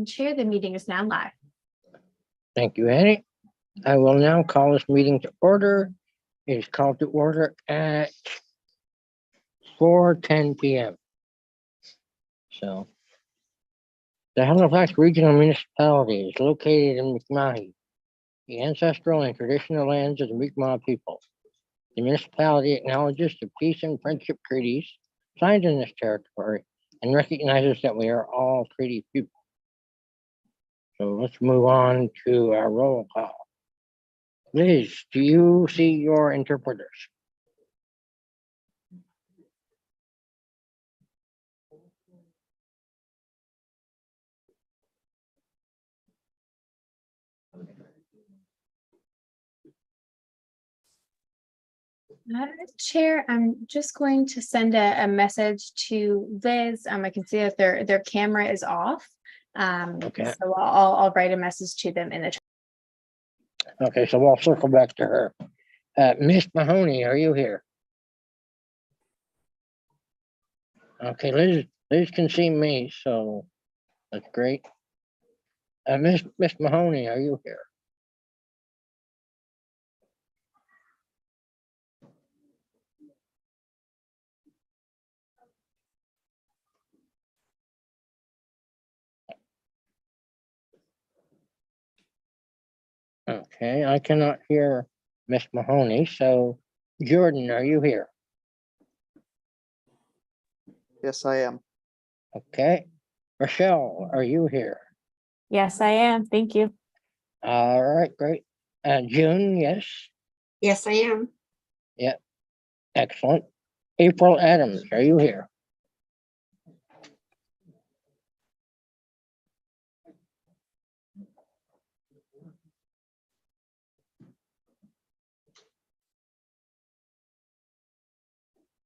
Chair, the meeting is now live. Thank you, Annie. I will now call this meeting to order. It is called to order at 4:10 p.m. So, the Halifax Regional Municipality is located in Mi'kmahi, the ancestral and traditional lands of the Mi'kmaq people. The municipality acknowledges the peace and friendship treaties signed in this territory and recognizes that we are all treaty people. So let's move on to our roll call. Liz, do you see your interpreters? Chair, I'm just going to send a message to Liz. I can see that their camera is off. Okay. So I'll write a message to them in the chat. Okay, so we'll circle back to her. Miss Mahoney, are you here? Okay, Liz can see me, so that's great. Miss Mahoney, are you here? Okay, I cannot hear Miss Mahoney, so Jordan, are you here? Yes, I am. Okay, Rochelle, are you here? Yes, I am. Thank you. All right, great. June, yes, Yes, I am. excellent. April Adams, are you here?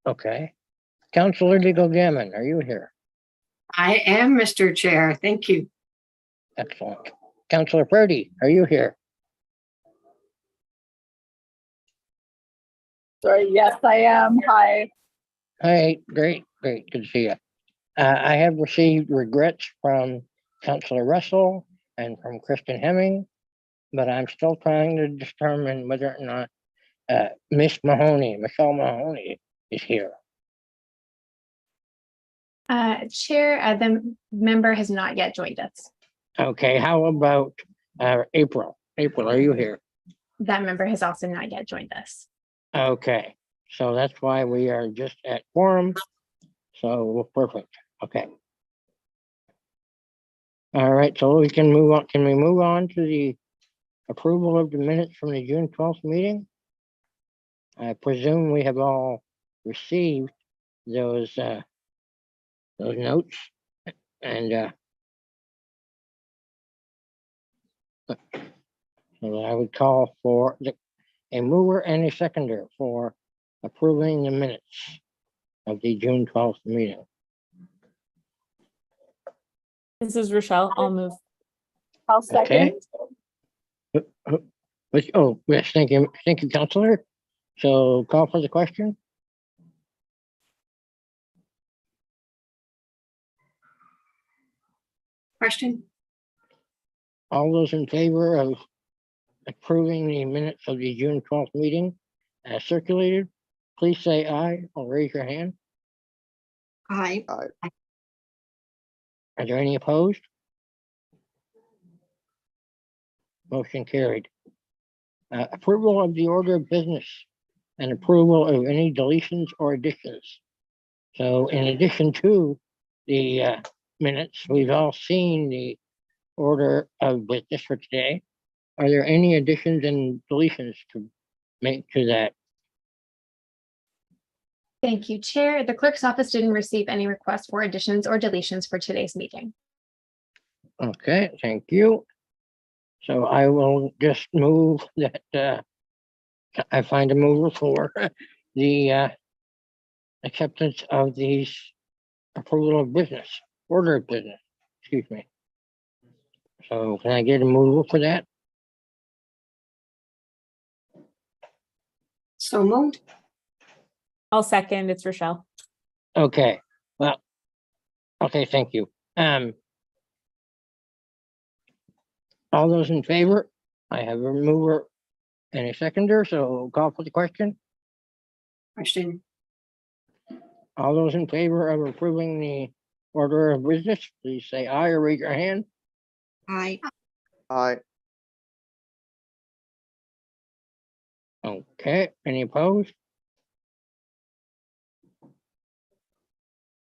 Okay. Counselor Legal Gammon, are you here? I am, Mr. Chair. Thank you. Excellent. Counselor Purdy, are you here? Sorry, yes, I am. Hi. Hi, great, good to see you. I have received regrets from Counselor Russell and from Kristen Hemming, but I'm still trying to determine whether or not Michelle Mahoney is here. Chair, the member has not yet joined us. Okay, how about April? April, are you here? That member has also not yet joined us. Okay, so that's why we are just at quorum. So we're perfect. Okay. All right, so we can move on. Can we move on to the approval of the minutes from the June 12th meeting? I presume we have all received those notes and so I would call for a mover and a seconder for approving the minutes of the June 12th meeting. This is Rochelle. I'll move. I'll second. Oh, yes, thank you, Counselor. So call for the question. Question? All those in favor of approving the minutes of the June 12th meeting as circulated, please say aye or raise your hand. Aye. Are there any opposed? Motion carried. Approval of the order of business and approval of any deletions or additions. So in addition to the minutes, we've all seen the order of business for today. Are there any additions and deletions to make to that? Thank you, Chair. The clerk's office didn't receive any requests for additions or deletions for today's meeting. Okay, thank you. So I will just move that I find a mover for the acceptance of these approval of business, order of business, excuse me. So can I get a mover for that? So moved. I'll second. It's Rochelle. Okay, well, okay, thank you. All those in favor? I have a mover and a seconder, so we'll call for the question. Question. All those in favor of approving the order of business, please say aye or raise your hand. Aye. Aye. Okay, any opposed?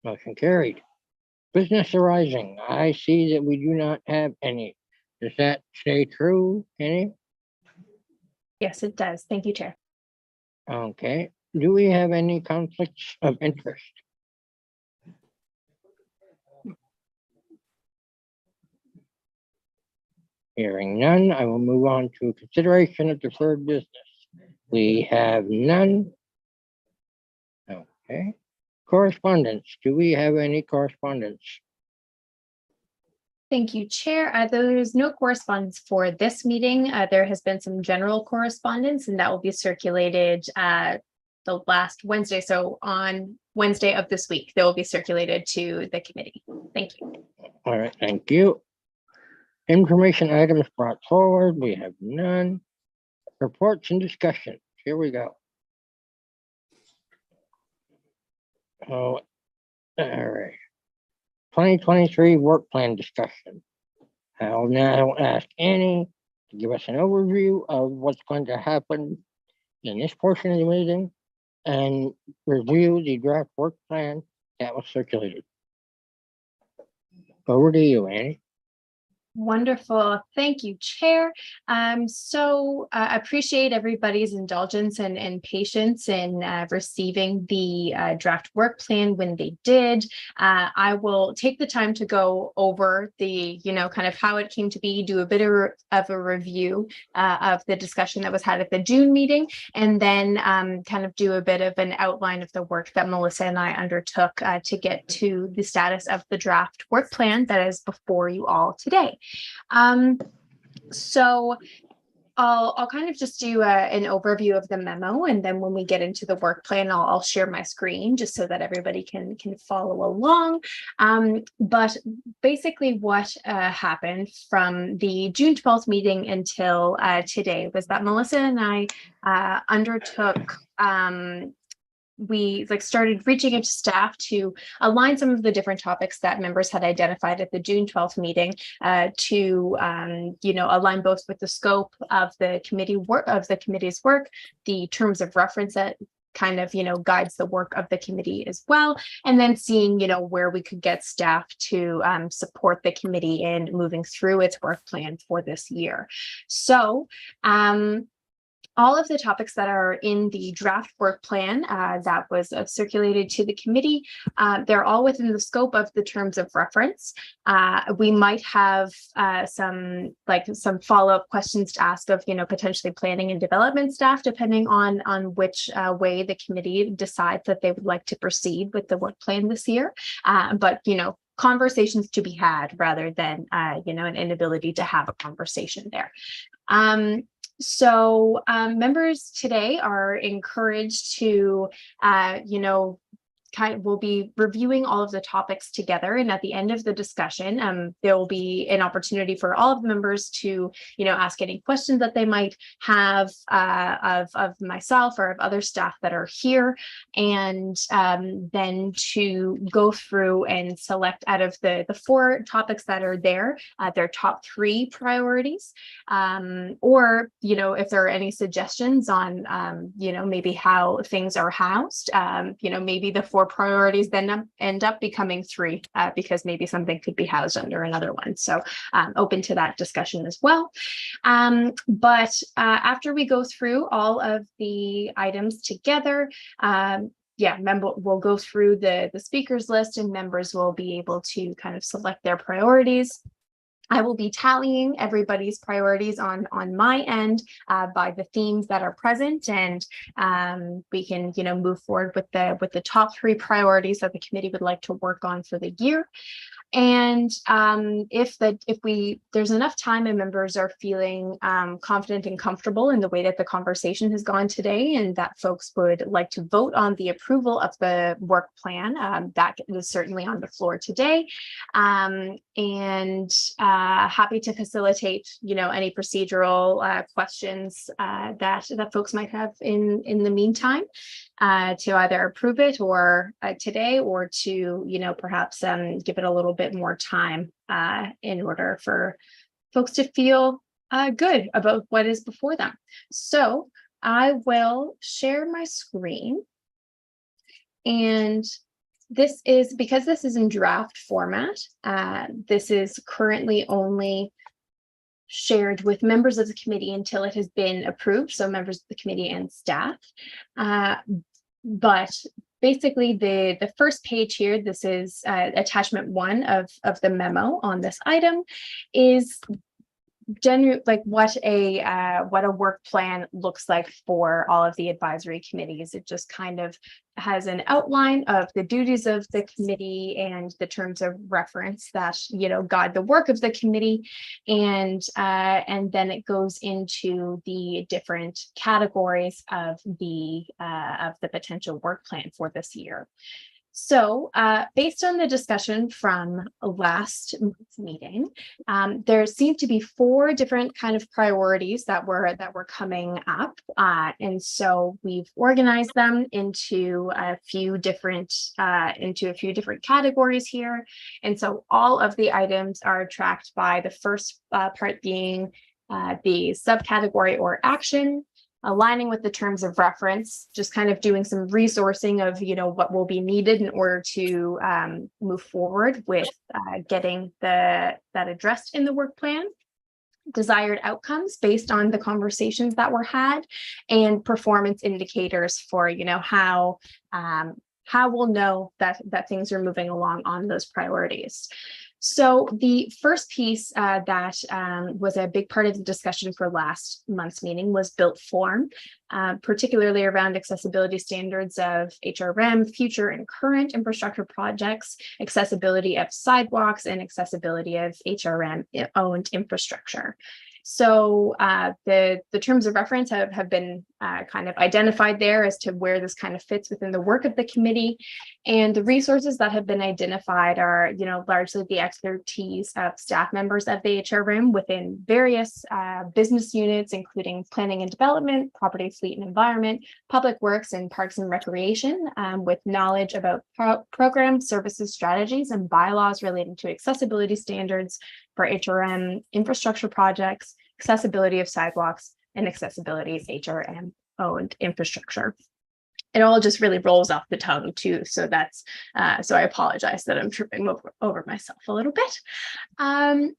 Motion carried. Business arising, I see that we do not have any. Does that stay true, any? Yes, it does. Thank you, Chair. Okay, do we have any conflicts of interest? Hearing none, I will move on to consideration of deferred business. We have none. Okay, correspondence, do we have any correspondence? Thank you, Chair. There is no correspondence for this meeting. There has been some general correspondence and that will be circulated the last Wednesday. So on Wednesday of this week, they will be circulated to the committee. Thank you. All right, thank you. Information items brought forward, we have none. Reports and discussion, here we go. Oh, all right. 2023 work plan discussion. I'll now ask Annie to give us an overview of what's going to happen in this portion of the meeting and review the draft work plan that was circulated. Over to you, Annie. Wonderful. Thank you, Chair. So I appreciate everybody's indulgence and patience in receiving the draft work plan when they did. I will take the time to go over the, kind of how it came to be, do a bit of a review of the discussion that was had at the June meeting, and then kind of do a bit of an outline of the work that Melissa and I undertook to get to the status of the draft work plan that is before you all today. So I'll kind of just do an overview of the memo, and then when we get into the work plan, I'll share my screen just so that everybody can follow along. But basically what happened from the June 12th meeting until today was that Melissa and I undertook we started reaching out to staff to align some of the different topics that members had identified at the June 12th meeting to align both with the scope of the committee's work, the terms of reference that kind of guides the work of the committee as well, and then seeing where we could get staff to support the committee in moving through its work plan for this year. So all of the topics that are in the draft work plan that was circulated to the committee, they're all within the scope of the terms of reference. We might have some follow-up questions to ask of potentially planning and development staff, depending on which way the committee decides that they would like to proceed with the work plan this year. But conversations to be had rather than an inability to have a conversation there. So members today are encouraged to, we'll be reviewing all of the topics together, and at the end of the discussion, there will be an opportunity for all of the members to, ask any questions that they might have of myself or of other staff that are here, and then to go through and select out of the 4 topics that are there, their top 3 priorities, or if there are any suggestions on maybe how things are housed, maybe the 4 priorities then end up becoming 3 because maybe something could be housed under another one. So open to that discussion as well. But after we go through all of the items together, we'll go through the speakers list, and members will be able to kind of select their priorities. I will be tallying everybody's priorities on my end by the themes that are present, and we can move forward with the top 3 priorities that the committee would like to work on for the year. And if there's enough time and members are feeling confident and comfortable in the way that the conversation has gone today, and that folks would like to vote on the approval of the work plan, that is certainly on the floor today. And happy to facilitate, any procedural questions that folks might have in the meantime, to either approve it or today, or to perhaps give it a little bit more time in order for folks to feel good about what is before them. So I will share my screen, and this is because this is in draft format. This is currently only shared with members of the committee until it has been approved, so members of the committee and staff. But basically, the first page here, this is attachment 1 of the memo on this item, is generally like what a work plan looks like for all of the advisory committees. It just kind of has an outline of the duties of the committee and the terms of reference that guide the work of the committee, and then it goes into the different categories of the potential work plan for this year. So based on the discussion from last month's meeting, there seemed to be 4 different kind of priorities that were coming up. And so we've organized them into a few different categories here. And so all of the items are tracked by the first part being the subcategory or action, aligning with the terms of reference, just kind of doing some resourcing of what will be needed in order to move forward with getting that addressed in the work plan, desired outcomes based on the conversations that were had, and performance indicators for how we'll know that things are moving along on those priorities. So the first piece that was a big part of the discussion for last month's meeting was built form, particularly around accessibility standards of HRM, future and current infrastructure projects, accessibility of sidewalks, and accessibility of HRM owned infrastructure. So the terms of reference have been kind of identified there as to where this kind of fits within the work of the committee. And the resources that have been identified are, largely the expertise of staff members of the HRM within various business units, including planning and development, property, fleet and environment, public works, and parks and recreation, with knowledge about programs, services, strategies, and bylaws relating to accessibility standards for HRM infrastructure projects, accessibility of sidewalks, and accessibility of HRM owned infrastructure. It all just really rolls off the tongue too. So that's so I apologize that I'm tripping over myself a little bit. And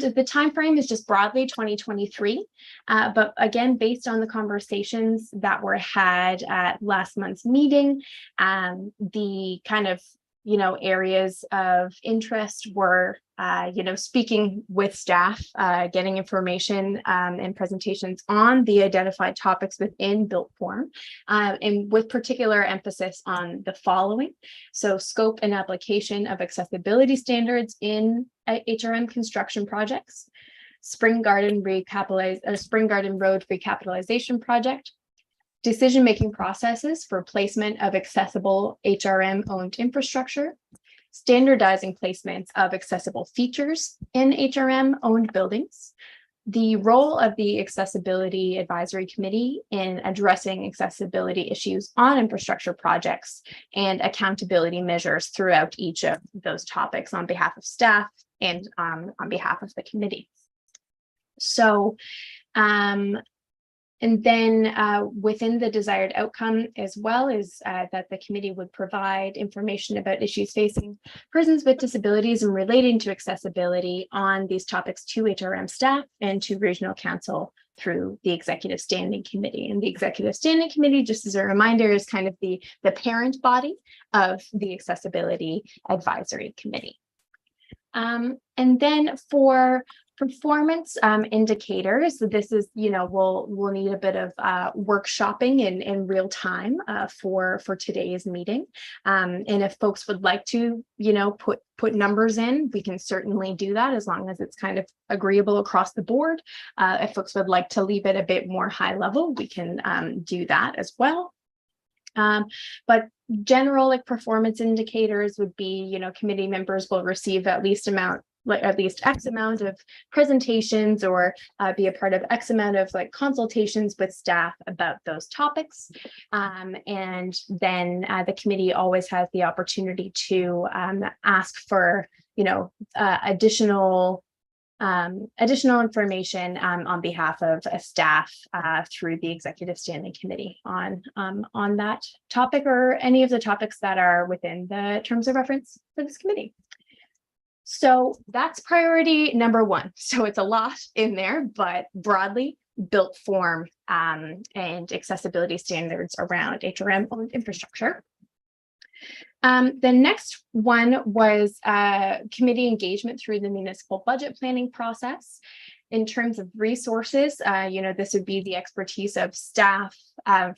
the time frame is just broadly 2023. But again, based on the conversations that were had at last month's meeting, the kind of areas of interest were, speaking with staff, getting information and presentations on the identified topics within built form, and with particular emphasis on the following. So scope and application of accessibility standards in HRM construction projects, Spring Garden Road recapitalization project, decision-making processes for placement of accessible HRM-owned infrastructure, standardizing placements of accessible features in HRM-owned buildings, the role of the Accessibility Advisory Committee in addressing accessibility issues on infrastructure projects, and accountability measures throughout each of those topics on behalf of staff and on behalf of the committee. So, and then within the desired outcome as well is that the committee would provide information about issues facing persons with disabilities and relating to accessibility on these topics to HRM staff and to regional council through the Executive Standing Committee. And the Executive Standing Committee, just as a reminder, is kind of the parent body of the Accessibility Advisory Committee. And then for Performance indicators. So this is, we'll need a bit of workshopping in real time for today's meeting. And if folks would like to, put numbers in, we can certainly do that as long as it's kind of agreeable across the board. If folks would like to leave it a bit more high level, we can do that as well. But general performance indicators would be, committee members will receive at least X amount of presentations or be a part of X amount of consultations with staff about those topics. And then the committee always has the opportunity to ask for, additional information on behalf of staff through the Executive Standing Committee on that topic or any of the topics that are within the terms of reference for this committee. So that's priority number one. So it's a lot in there, but broadly built form and accessibility standards around HRM owned infrastructure. The next one was committee engagement through the municipal budget planning process. In terms of resources, this would be the expertise of staff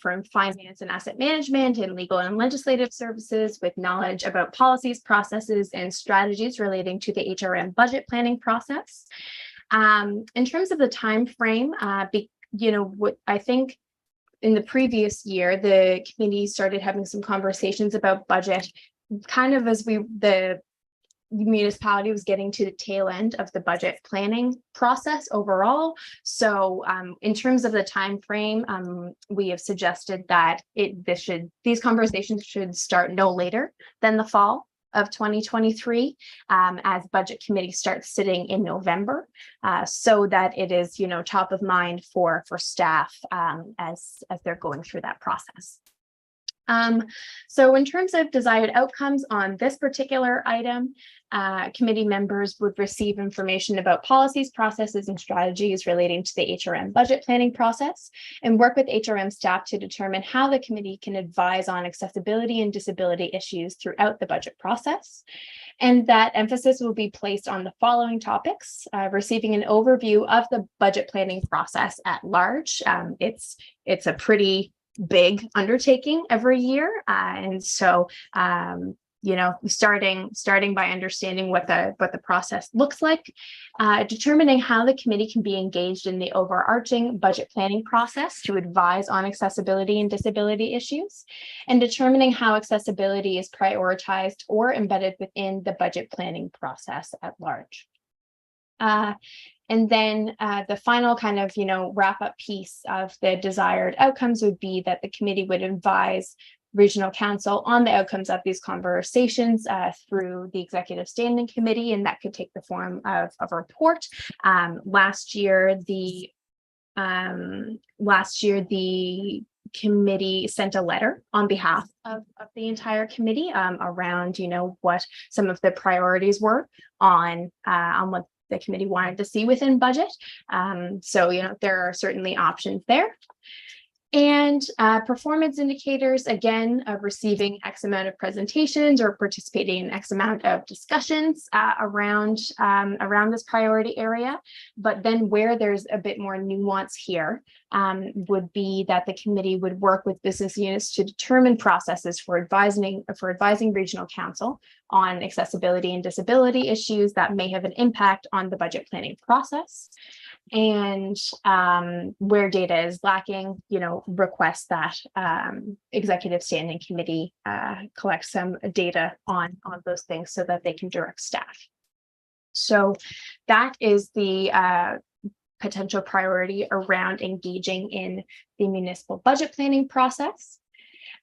from finance and asset management and legal and legislative services with knowledge about policies, processes, and strategies relating to the HRM budget planning process. In terms of the time frame, what I think in the previous year, the committee started having some conversations about budget kind of as the municipality was getting to the tail end of the budget planning process overall. So in terms of the time frame, we have suggested that these conversations should start no later than the fall of 2023 as budget committee starts sitting in November, so that it is top of mind for staff as they're going through that process. So in terms of desired outcomes on this particular item, committee members would receive information about policies, processes, and strategies relating to the HRM budget planning process and work with HRM staff to determine how the committee can advise on accessibility and disability issues throughout the budget process. And that emphasis will be placed on the following topics: receiving an overview of the budget planning process at large. It's a pretty big undertaking every year, and so starting by understanding what the process looks like, determining how the committee can be engaged in the overarching budget planning process to advise on accessibility and disability issues, and determining how accessibility is prioritized or embedded within the budget planning process at large. And then the final kind of, wrap up piece of the desired outcomes would be that the committee would advise regional council on the outcomes of these conversations through the Executive Standing Committee, and that could take the form of a report. Last year, the committee sent a letter on behalf of the entire committee around, what some of the priorities were on what the committee wanted to see within budget. So, there are certainly options there. And performance indicators, again, of receiving X amount of presentations or participating in X amount of discussions around this priority area. But then where there's a bit more nuance here would be that the committee would work with business units to determine processes for advising regional council on accessibility and disability issues that may have an impact on the budget planning process. And where data is lacking, request that Executive Standing Committee collect some data on those things so that they can direct staff. So that is the potential priority around engaging in the municipal budget planning process.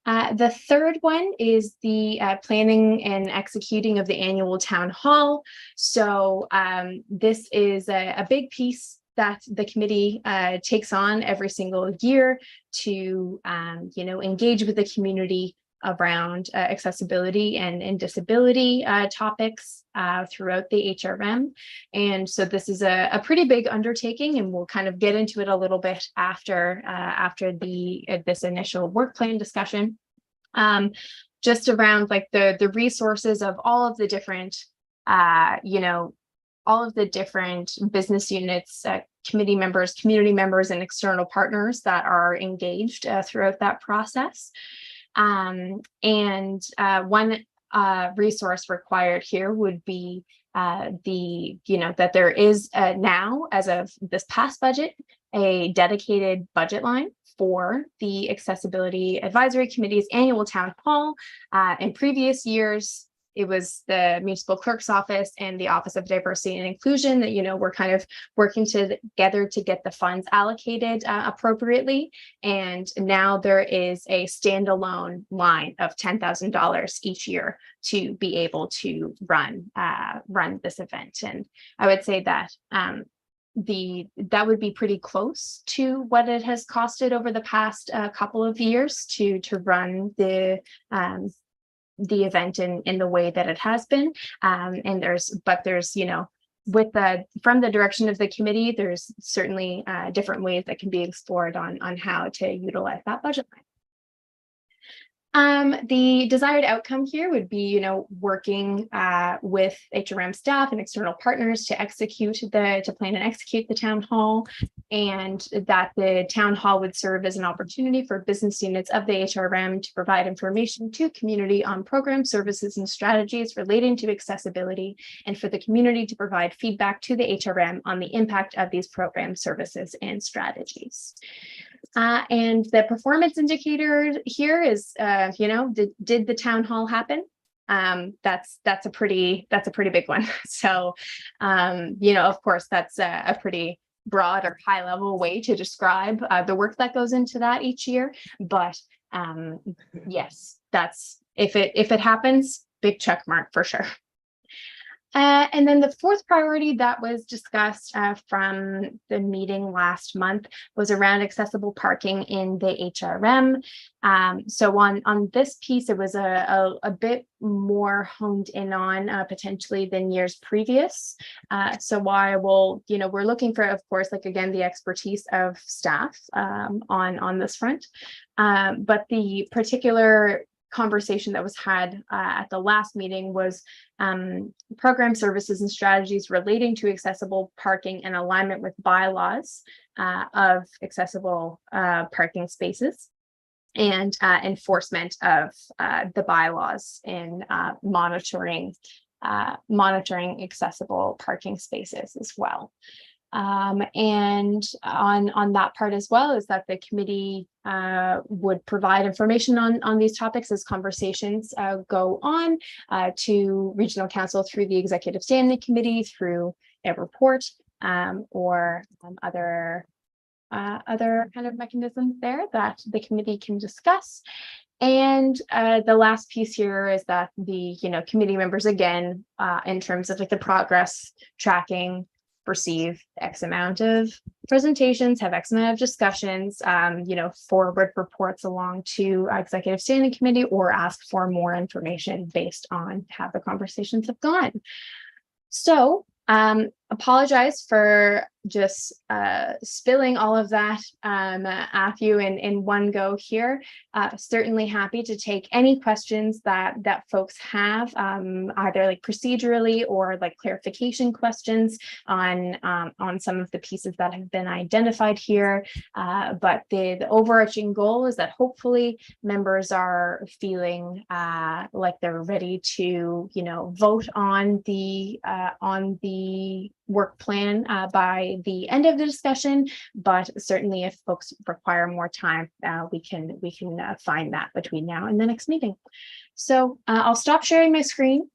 The third one is the planning and executing of the annual town hall. So this is a big piece that the committee takes on every single year to, engage with the community around accessibility and disability topics throughout the HRM. And so this is a pretty big undertaking, and we'll kind of get into it a little bit after this initial work plan discussion. Just around the resources of all of the different all of the different business units, committee members, community members, and external partners that are engaged throughout that process. One resource required here would be that there is now, as of this past budget, a dedicated budget line for the Accessibility Advisory Committee's annual town hall. In previous years, it was the municipal clerk's office and the Office of Diversity and Inclusion that, we're kind of working together to get the funds allocated appropriately. And now there is a standalone line of $10,000 each year to be able to run this event. And I would say that that would be pretty close to what it has costed over the past couple of years to run the event in the way that it has been. And there's from the direction of the committee, there's certainly different ways that can be explored on how to utilize that budget line. The desired outcome here would be, working with HRM staff and external partners to plan and execute the town hall, and that the town hall would serve as an opportunity for business units of the HRM to provide information to community on programs, services, and strategies relating to accessibility, and for the community to provide feedback to the HRM on the impact of these programs, services, and strategies. And the performance indicator here is, did the town hall happen? That's a pretty big one. So, of course, that's a pretty broad or high level way to describe the work that goes into that each year. But yes, that's if it happens, big check mark for sure. And then the fourth priority that was discussed from the meeting last month was around accessible parking in the HRM. So on this piece, it was a bit more honed in on potentially than years previous. So we're looking for, of course, again, the expertise of staff on this front. But the particular conversation that was had at the last meeting was program services and strategies relating to accessible parking and alignment with bylaws of accessible parking spaces, and enforcement of the bylaws in monitoring accessible parking spaces as well. And on that part as well is that the committee would provide information on these topics as conversations go on to regional council through the executive standing committee, through a report, or other kind of mechanisms there that the committee can discuss. And the last piece here is that the committee members, again, in terms of the progress tracking, receive X amount of presentations, have X amount of discussions, forward reports along to executive standing committee, or ask for more information based on how the conversations have gone. So apologize for just spilling all of that at you in one go here. Certainly happy to take any questions that folks have, either procedurally or clarification questions on some of the pieces that have been identified here. But the overarching goal is that hopefully members are feeling like they're ready to vote on the work plan by the end of the discussion, but certainly if folks require more time, we can find that between now and the next meeting. So I'll stop sharing my screen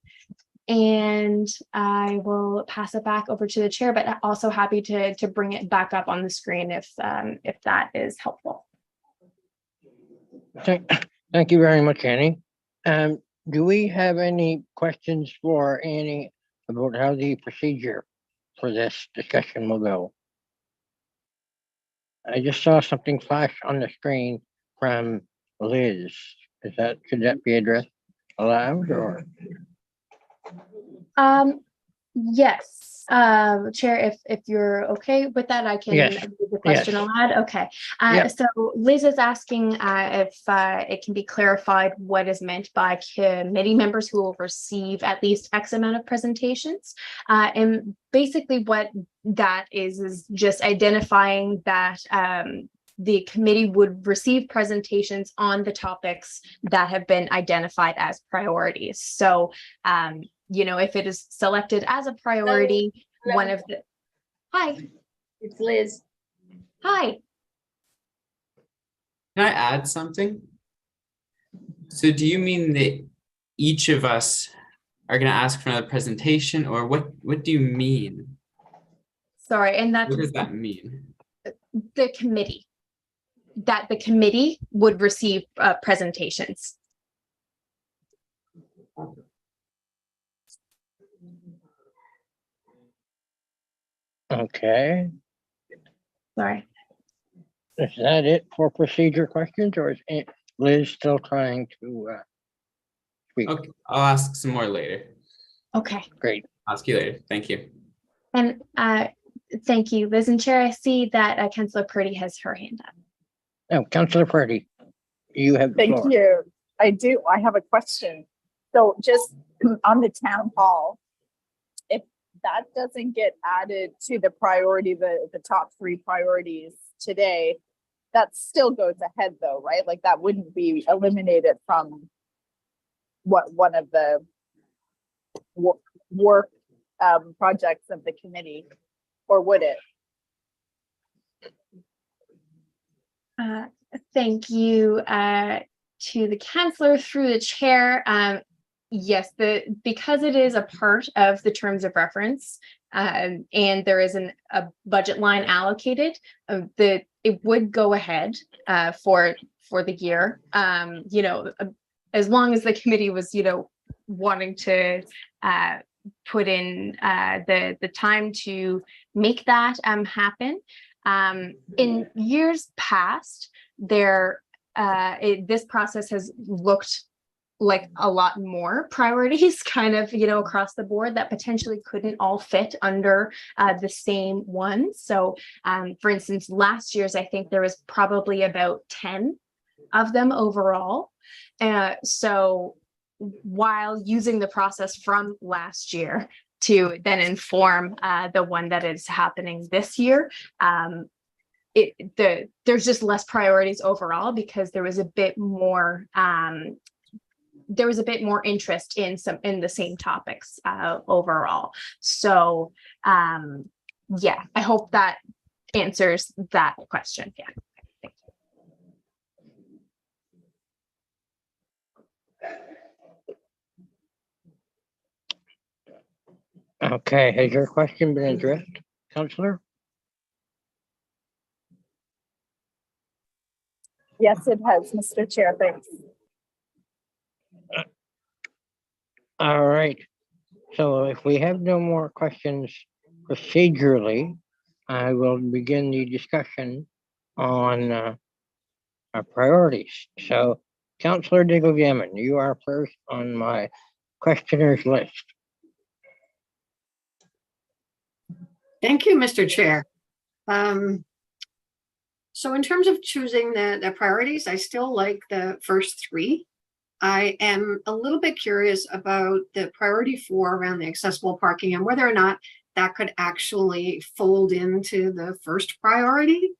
and I will pass it back over to the chair, but also happy to bring it back up on the screen if that is helpful. Thank you very much, Annie. Do we have any questions for Annie about how the procedure for this discussion will go? I just saw something flash on the screen from Liz. Should that be addressed aloud or? Yes, Chair, if you're okay with that, I can Yes, read the question yes. aloud. Okay. Yep. So Liz is asking if it can be clarified what is meant by committee members who will receive at least X amount of presentations. And basically what that is just identifying that the committee would receive presentations on the topics that have been identified as priorities. So you know, if it is selected as a priority, Hello. one of the, hi, It's Liz. hi. Can I add something? So do you mean that each of us are going to ask for another presentation, or what do you mean? Sorry, and that's What does that mean? the committee. That the committee would receive presentations. Okay, Sorry. is that it for procedure questions, or is Liz still trying to speak? Okay, I'll ask some more later. Okay. Great. Ask you later. Thank you. And thank you, Liz and Chair. I see that Councillor Purdy has her hand up. Oh, Councillor Purdy, you have the Thank floor. you. I do. I have a question. So just on the town hall, if that doesn't get added to the priority, the top 3 priorities today, that still goes ahead though, right? Like that wouldn't be eliminated from what one of the work projects of the committee, or would it? Thank you to the councillor through the chair. Yes, because it is a part of the terms of reference, and there is a budget line allocated, it would go ahead for the year. You know, as long as the committee was, you know, wanting to put in the time to make that happen. In years past, this process has looked like a lot more priorities kind of, you know, across the board that potentially couldn't all fit under the same one. So for instance, last year's, I think there was probably about 10 of them overall. So while using the process from last year to then inform the one that is happening this year, there's just less priorities overall because there was a bit more interest in the same topics overall. So yeah, I hope that answers that question. Yeah. Thank you. Okay, has your question been addressed, Councillor? Yes, it has, Mr. Chair. Thanks. All right, so if we have no more questions procedurally, I will begin the discussion on our priorities. So, Councillor Diggle Gammon, you are first on my questioners list. Thank you, Mr. Chair. So in terms of choosing the priorities, I still like the first 3. I am a little bit curious about the priority 4 around the accessible parking and whether or not that could actually fold into the first priority,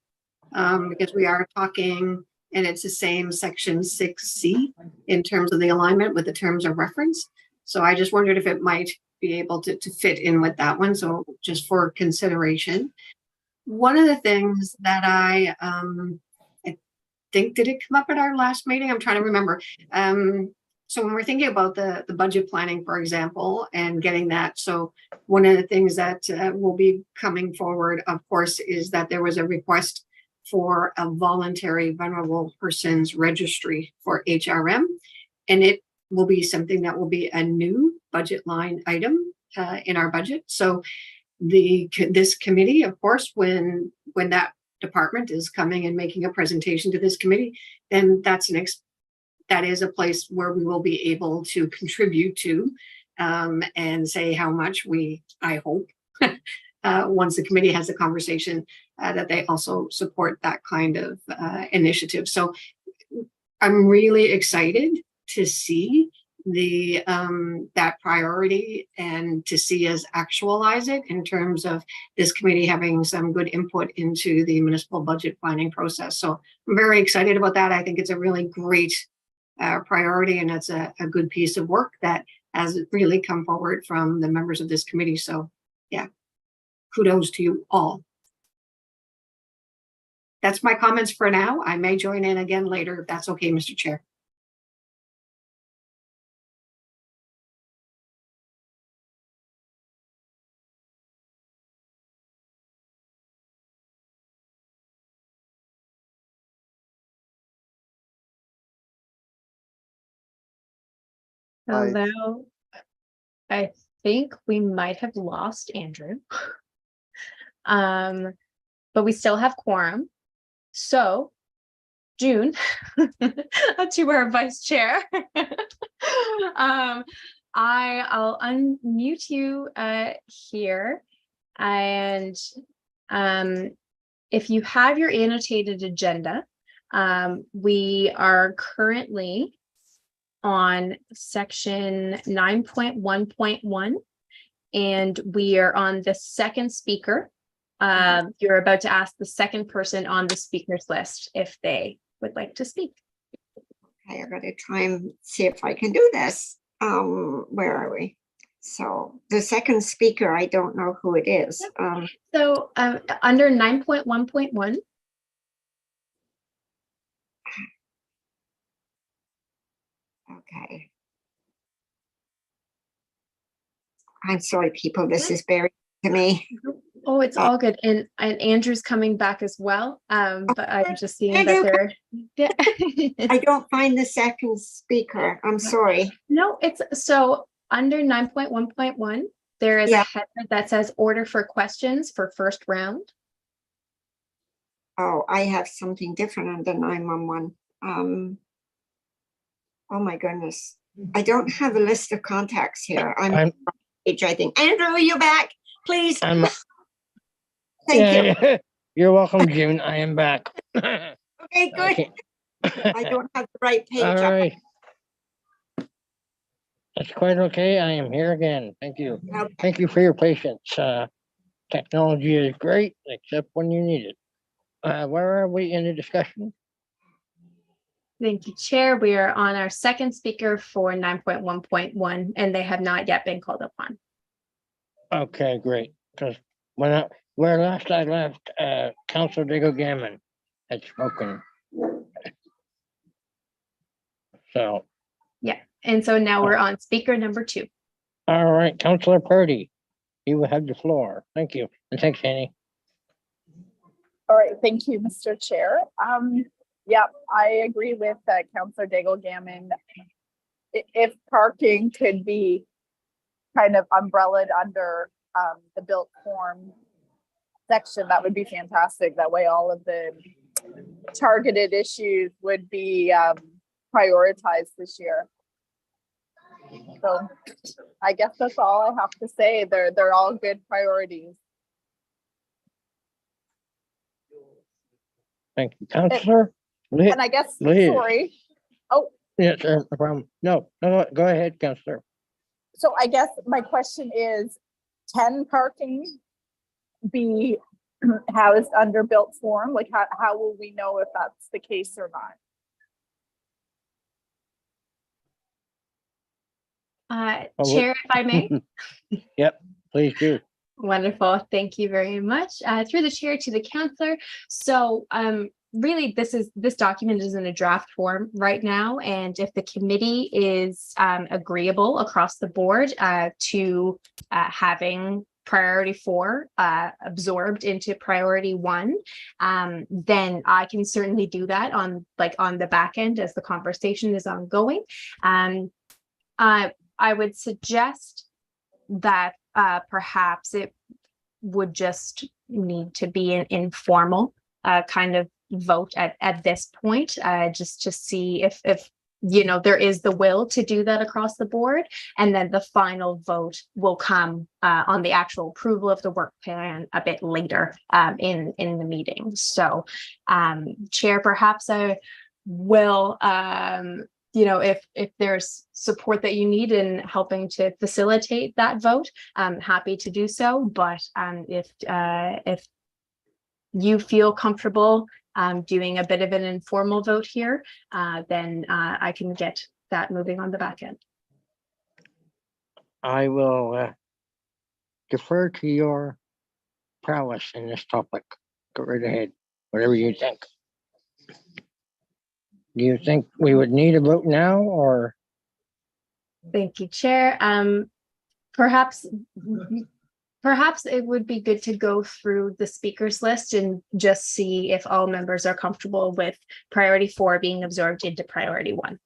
because we are talking, and it's the same section 6C in terms of the alignment with the terms of reference. So I just wondered if it might be able to fit in with that one. So just for consideration. One of the things that I think, did it come up at our last meeting? I'm trying to remember. So when we're thinking about the budget planning, for example, and getting that, so one of the things that will be coming forward, of course, is that there was a request for a voluntary vulnerable persons registry for HRM, and it will be something that will be a new budget line item in our budget. So this committee, of course, when that department is coming and making a presentation to this committee, then that is a place where we will be able to contribute to and say how much I hope, once the committee has a conversation, that they also support that kind of initiative. So I'm really excited to see that priority and to see us actualize it in terms of this committee having some good input into the municipal budget planning process. So I'm very excited about that. I think it's a really great priority, and it's a good piece of work that has really come forward from the members of this committee. So yeah, kudos to you all. That's my comments for now. I may join in again later if that's okay, Mr. Chair. Aye. Although I think we might have lost Andrew. But we still have quorum. So June, to our vice chair. I'll unmute you here. And if you have your annotated agenda, we are currently on section 9.1.1, and we are on the second speaker. You're about to ask the second person on the speakers list if they would like to speak. Okay, I gotta try and see if I can do this. Where are we? So the second speaker, I don't know who it is. So under 9.1.1, Okay. I'm sorry, people, this is very to me. oh, it's all good. And Andrew's coming back as well. But I'm just seeing Andrew, that they're, I don't find the second speaker. I'm sorry. no, it's so under 9.1.1, there is a Yeah. header that says order for questions for first round. Oh, I have something different under 911. Oh my goodness. I don't have a list of contacts here. I'm page, I think. Andrew, are you back? Please. I'm, Thank you. You're welcome, June. I am back. Okay, good. I don't have the right page. All up. right. That's quite okay. I am here again. Thank you. Okay. Thank you for your patience. Technology is great, except when you need it. Where are we in the discussion? Thank you, Chair. We are on our second speaker for 9.1.1, and they have not yet been called upon. Okay, great. Because where last I left, Councilor Diego Gammon had spoken. So, And so now we're on speaker number 2. all right, Councilor Purdy, you will have the floor. Thank you. And thanks, Annie. All right, thank you, Mr. Chair. Yeah, I agree with Councillor Daigle Gammon. If parking could be kind of umbrellaed under the built form section, that would be fantastic. That way all of the targeted issues would be prioritized this year. So I guess that's all I have to say. They're all good priorities. Thank you, Councilor. And I guess, Liz. sorry. Oh, Yes, no problem. No, go ahead, Councilor. so I guess my question is, can parking be housed under built form? Like how will we know if that's the case or not? Oh, Chair, if I may. Yep, please do. Wonderful. Thank you very much. Through the chair to the councillor. So really, this document is in a draft form right now. And if the committee is agreeable across the board to having priority 4 absorbed into priority 1, then I can certainly do that on the back end as the conversation is ongoing. I would suggest that perhaps it would just need to be an informal kind of vote at this point, just to see if there is the will to do that across the board. And then the final vote will come on the actual approval of the work plan a bit later in the meeting. So Chair, perhaps I will, if there's support that you need in helping to facilitate that vote, I'm happy to do so. But if you feel comfortable doing a bit of an informal vote here, then I can get that moving on the back end. I will defer to your prowess in this topic. Go right ahead, whatever you think. Do you think we would need a vote now, or? Thank you, Chair. Perhaps it would be good to go through the speakers list and just see if all members are comfortable with priority 4 being absorbed into priority 1.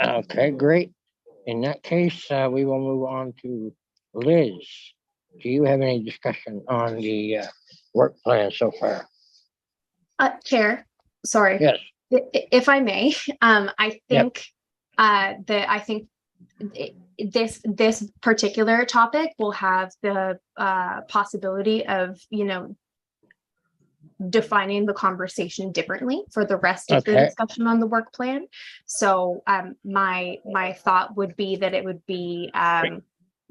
Okay, great. In that case, we will move on to Liz. Do you have any discussion on the work plan so far? Chair, sorry. Yes. If I may, I think this particular topic will have the possibility of, defining the conversation differently for the rest of the Okay. discussion on the work plan. So my thought would be that it would be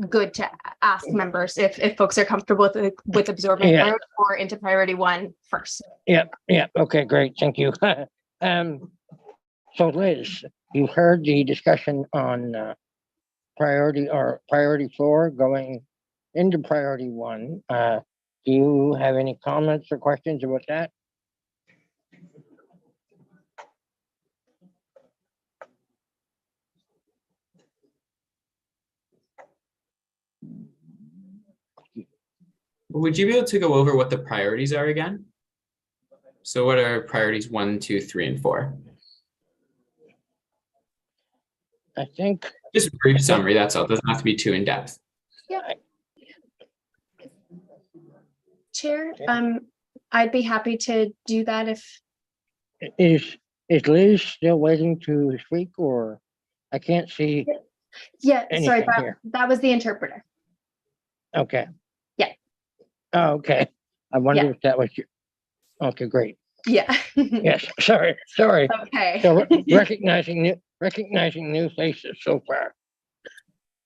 good to ask members if folks are comfortable with absorbing Yeah. priority 4 into priority 1 first. Yep. Okay, great. Thank you. So Liz, you heard the discussion on priority 4 going into priority 1. Do you have any comments or questions about that? Would you be able to go over what the priorities are again? So what are priorities 1, 2, 3, and 4? I think Just a brief summary, that's all. Doesn't have to be too in depth. Chair, I'd be happy to do that if. is Liz still waiting to speak, or I can't see Yeah, sorry, anything here. that was the interpreter. Okay. Yeah. Oh, okay. I wonder Yeah. if that was you. Okay, great. Yeah. Yes, sorry. Okay. So recognizing new faces so far.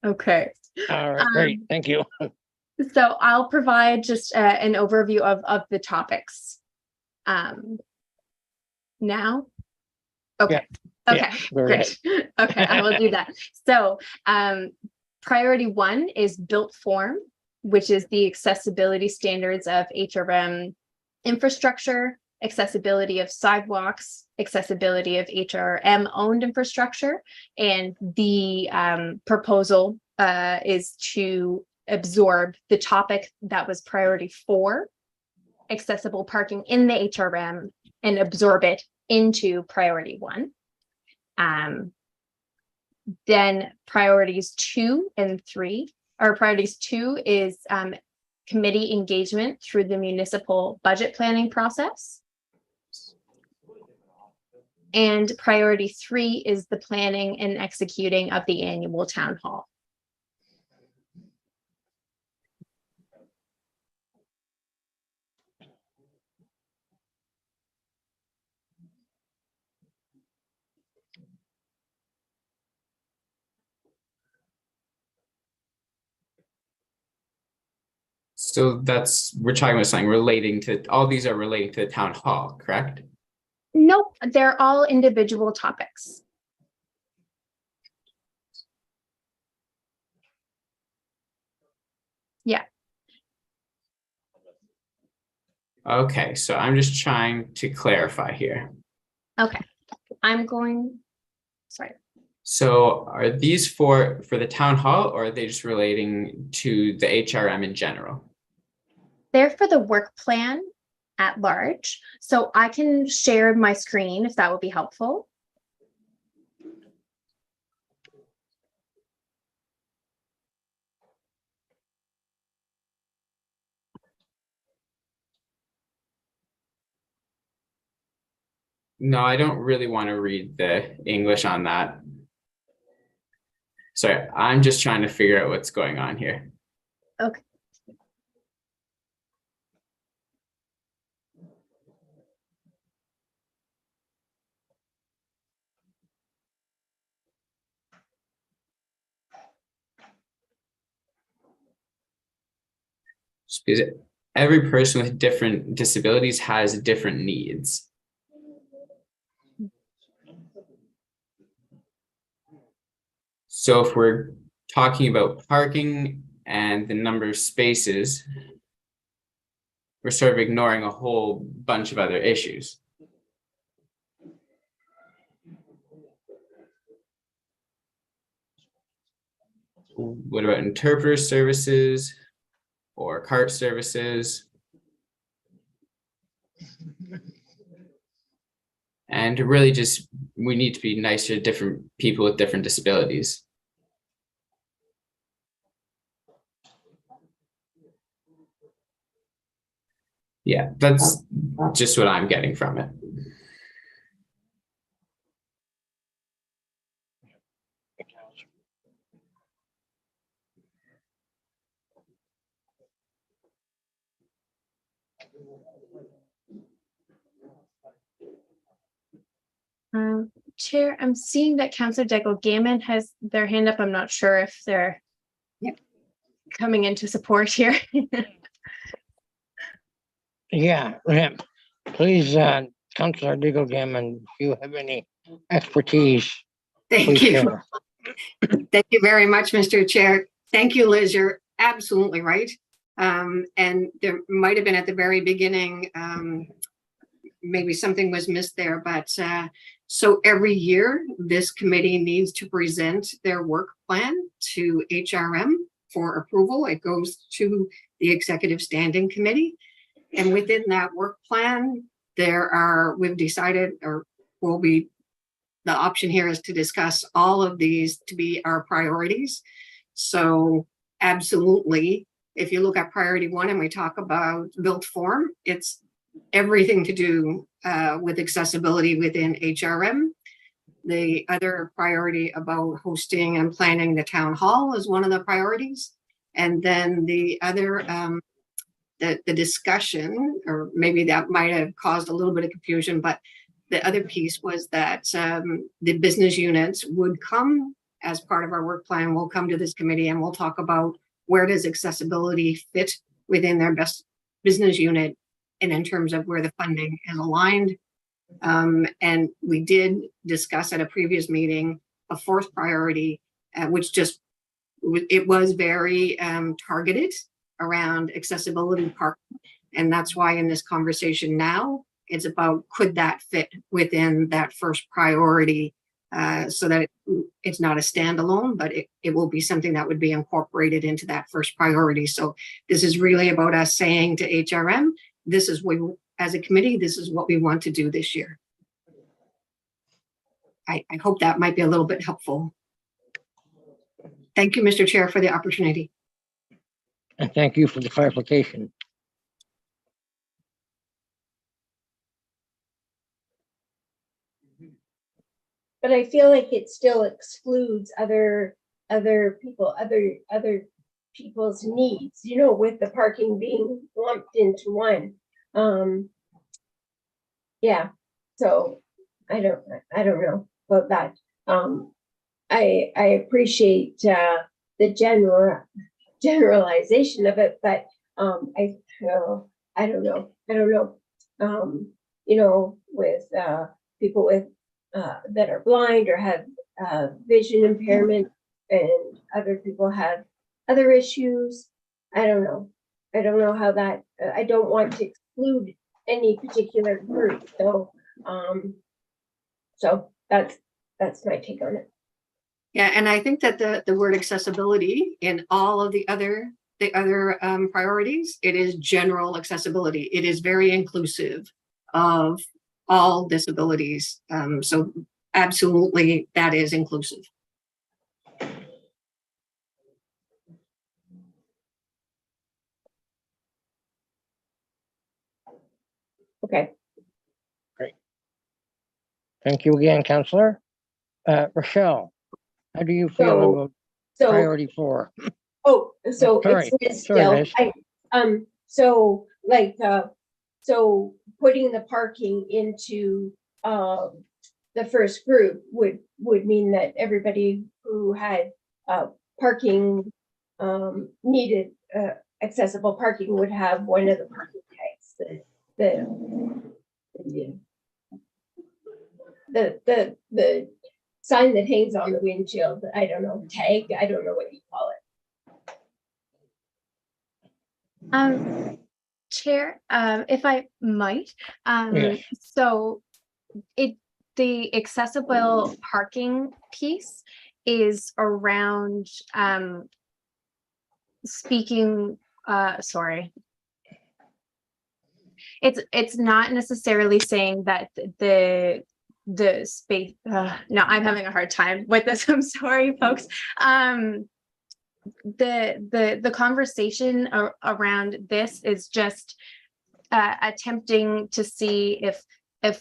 Okay. All right, great. Thank you. So I'll provide just an overview of the topics. Now? Okay. Yeah, Okay, go great. Okay, I will do that. So priority 1 is built form, which is the accessibility standards of HRM infrastructure, accessibility of sidewalks, accessibility of HRM owned infrastructure. And the proposal is to absorb the topic that was priority 4, accessible parking in the HRM, and absorb it into priority 1. Then priorities 2 and 3, or priorities 2 is committee engagement through the municipal budget planning process. And priority 3 is the planning and executing of the annual town hall. So we're talking about something relating to, all these are relating to the town hall, correct? Nope, they're all individual topics. Yeah. Okay, so I'm just trying to clarify here. Okay, sorry. So are these for the town hall, or are they just relating to the HRM in general? They're for the work plan at large. So I can share my screen if that would be helpful. No, I don't really want to read the English on that. Sorry, I'm just trying to figure out what's going on here. Okay. Just because every person with different disabilities has different needs. So if we're talking about parking and the number of spaces, we're sort of ignoring a whole bunch of other issues. What about interpreter services or cart services? And really just, we need to be nicer to different people with different disabilities. Yeah, that's just what I'm getting from it. Chair, I'm seeing that Councillor Deco Gammon has their hand up. I'm not sure if they're Yep. coming into support here. Yeah, please, Councilor Diggle Gammon, if you have any expertise, Thank please you. share. Thank you very much, Mr. Chair. Thank you, Liz. You're absolutely right. And there might have been at the very beginning, maybe something was missed there, but so every year this committee needs to present their work plan to HRM for approval. It goes to the Executive Standing Committee. And within that work plan, we've decided, or will be, the option here is to discuss all of these to be our priorities. So absolutely, if you look at priority 1 and we talk about built form, it's everything to do with accessibility within HRM. The other priority about hosting and planning the town hall is one of the priorities. And then the other, the discussion, or maybe that might have caused a little bit of confusion, but the other piece was that the business units would come as part of our work plan. We'll come to this committee and we'll talk about where does accessibility fit within their best business unit and in terms of where the funding is aligned. And we did discuss at a previous meeting a 4th priority, which just, it was very targeted around accessibility parking. And that's why in this conversation now, it's about could that fit within that first priority so that it's not a standalone, but it will be something that would be incorporated into that first priority. So this is really about us saying to HRM, this is what, as a committee, this is what we want to do this year. I hope that might be a little bit helpful. Thank you, Mr. Chair, for the opportunity. And thank you for the clarification. But I feel like it still excludes other people, other people's needs, you know, with the parking being lumped into one. Yeah, so I don't know about that. I appreciate the generalization of it, but I don't know. You know, with people with that are blind or have vision impairment, and other people have other issues. I don't know how that, I don't want to exclude any particular group. So, so that's my take on it. Yeah, and I think that the word accessibility in all of the other priorities, it is general accessibility. It is very inclusive of all disabilities. So absolutely, that is inclusive. Okay. Great. Thank you again, Counselor. Rochelle, how do you feel So- about So, priority 4? oh, so Sorry, it's Liz sorry, still, Liz. so like, so putting the parking into, the first group would mean that everybody who had, parking, needed, accessible parking would have one of the parking tags, the sign that hangs on the windshield, I don't know, tag, I don't know what you call it. Chair, if I might, Yes. so the accessible parking piece is around, speaking, sorry. It's not necessarily saying that the space, no, I'm having a hard time with this. I'm sorry, folks. The conversation around this is just attempting to see if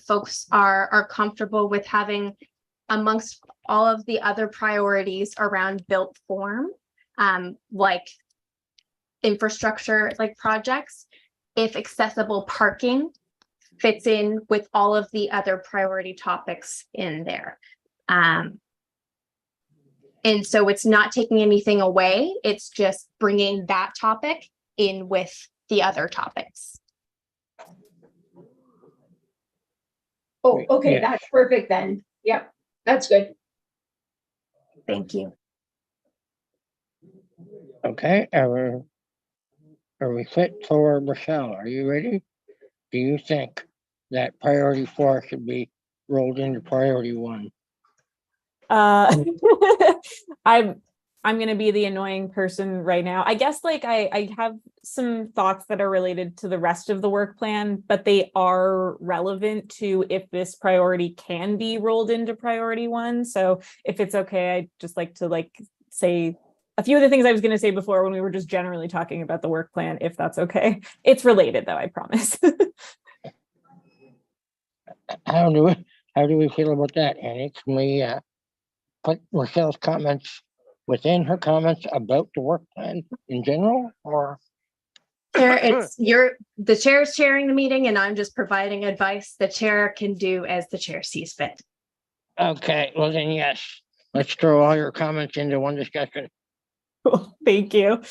folks are comfortable with having, amongst all of the other priorities around built form, like infrastructure, like projects, if accessible parking fits in with all of the other priority topics in there. And so it's not taking anything away, it's just bringing that topic in with the other topics. Oh, okay, Yeah. that's perfect then. Yep, that's good. Thank you. Okay, are we fit for Rochelle? Are you ready? Do you think that priority 4 should be rolled into priority 1? I'm gonna be the annoying person right now. I guess like I have some thoughts that are related to the rest of the work plan, but they are relevant to if this priority can be rolled into priority 1. So if it's okay, I'd just like to say a few of the things I was gonna say before when we were just generally talking about the work plan, if that's okay. It's related though, I promise. How do we feel about that, Annie? Can we put Rochelle's comments within her comments about the work plan in general, or? Chair, the chair is chairing the meeting and I'm just providing advice. The chair can do as the chair sees fit. Okay, well then, yes, let's throw all your comments into one discussion. Cool. Thank you.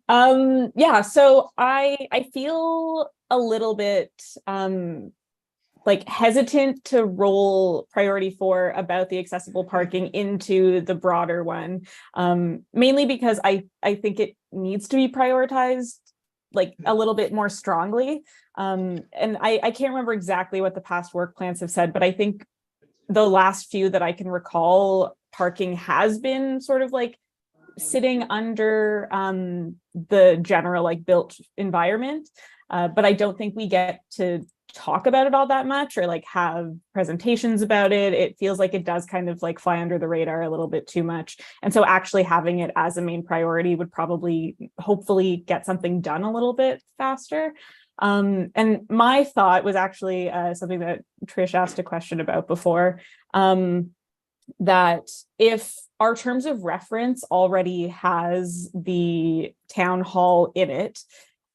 Yeah, so I feel a little bit like hesitant to roll priority 4 about the accessible parking into the broader one, mainly because I think it needs to be prioritized like a little bit more strongly. And I can't remember exactly what the past work plans have said, but I think the last few that I can recall, parking has been sort of like sitting under the general like built environment. But I don't think we get to talk about it all that much or like have presentations about it. It feels like it does kind of like fly under the radar a little bit too much. And so actually having it as a main priority would probably hopefully get something done a little bit faster. And my thought was actually something that Trish asked a question about before, that if our terms of reference already has the town hall in it,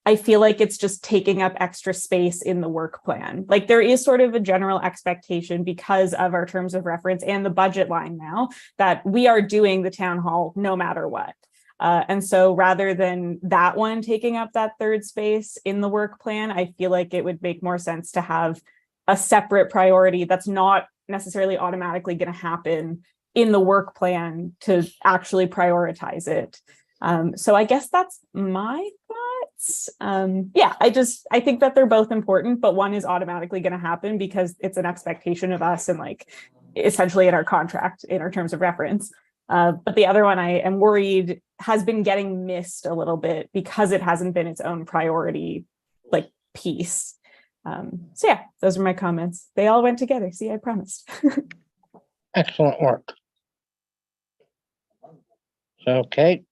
I feel like it's just taking up extra space in the work plan. Like there is sort of a general expectation because of our terms of reference and the budget line now that we are doing the town hall no matter what. And so rather than that one taking up that third space in the work plan, I feel like it would make more sense to have a separate priority that's not necessarily automatically going to happen in the work plan to actually prioritize it. So I guess that's my thoughts. Yeah, I think that they're both important, but one is automatically going to happen because it's an expectation of us and like essentially in our contract, in our terms of reference. But the other one I am worried has been getting missed a little bit because it hasn't been its own priority like piece. So yeah, those are my comments. They all went together. See, I promised. Excellent work. So, Kate,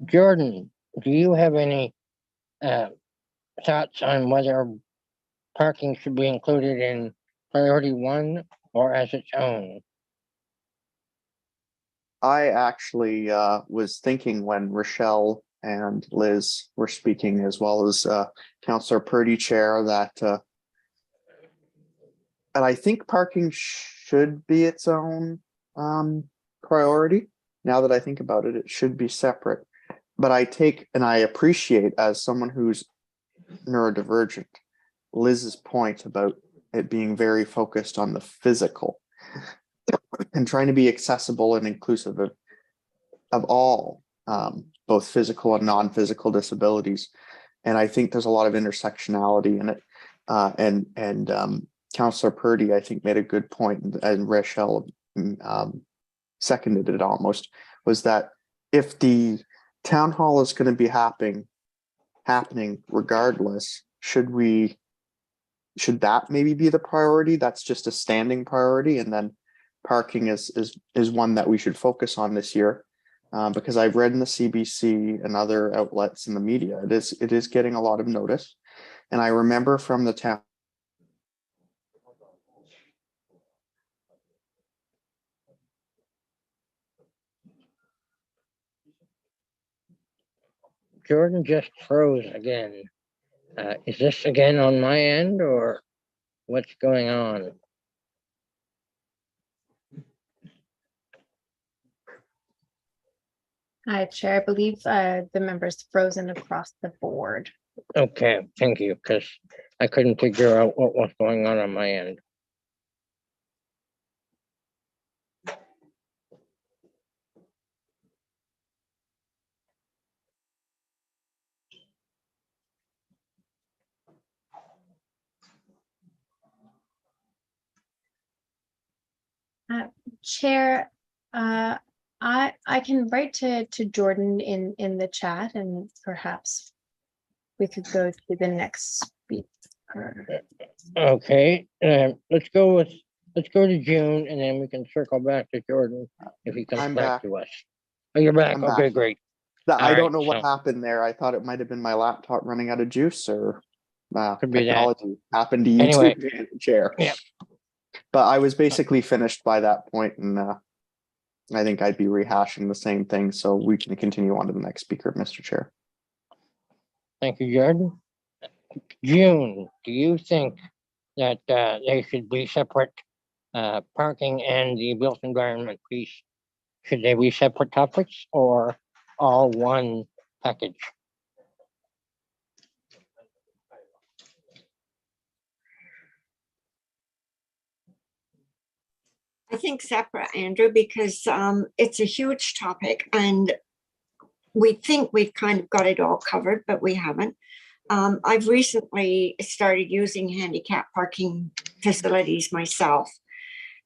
Jordan, do you have any thoughts on whether parking should be included in priority one or as its own? I actually was thinking when Rochelle and Liz were speaking, as well as Councillor Purdy Chair, that and I think parking should be its own priority. Now that I think about it, it should be separate. But I take and I appreciate, as someone who's neurodivergent, Liz's point about it being very focused on the physical and trying to be accessible and inclusive of all, both physical and non-physical disabilities. And I think there's a lot of intersectionality in it. And Councillor Purdy, I think, made a good point, and Rachel seconded it almost, was that if the town hall is going to be happening regardless, should that maybe be the priority? That's just a standing priority, and then parking is one that we should focus on this year, because I've read in the CBC and other outlets in the media, it is getting a lot of notice. And I remember from the town Jordan just froze again. Is this again on my end or what's going on? Chair, I believe the member's frozen across the board. Okay, thank you, because I couldn't figure out what was going on my end. Chair, I can write to Jordan in the chat, and perhaps we could go to the next speaker. Okay, let's go to June, and then we can circle back to Jordan if he comes I'm back back. to us. Oh, you're back. I'm Okay, back. great. I don't know Alright, what so- happened there. I thought it might have been my laptop running out of juice, or Could be that. technology happened to you Anyway. too, Chair. Yeah. But I was basically finished by that point, and I think I'd be rehashing the same thing, so we can continue on to the next speaker, Mr. Chair. Thank you, Jordan. June, do you think that they should be separate, parking and the built environment piece? Should they be separate topics or all one package? I think separate, Andrew, because it's a huge topic and we think we've kind of got it all covered, but we haven't. I've recently started using handicap parking facilities myself.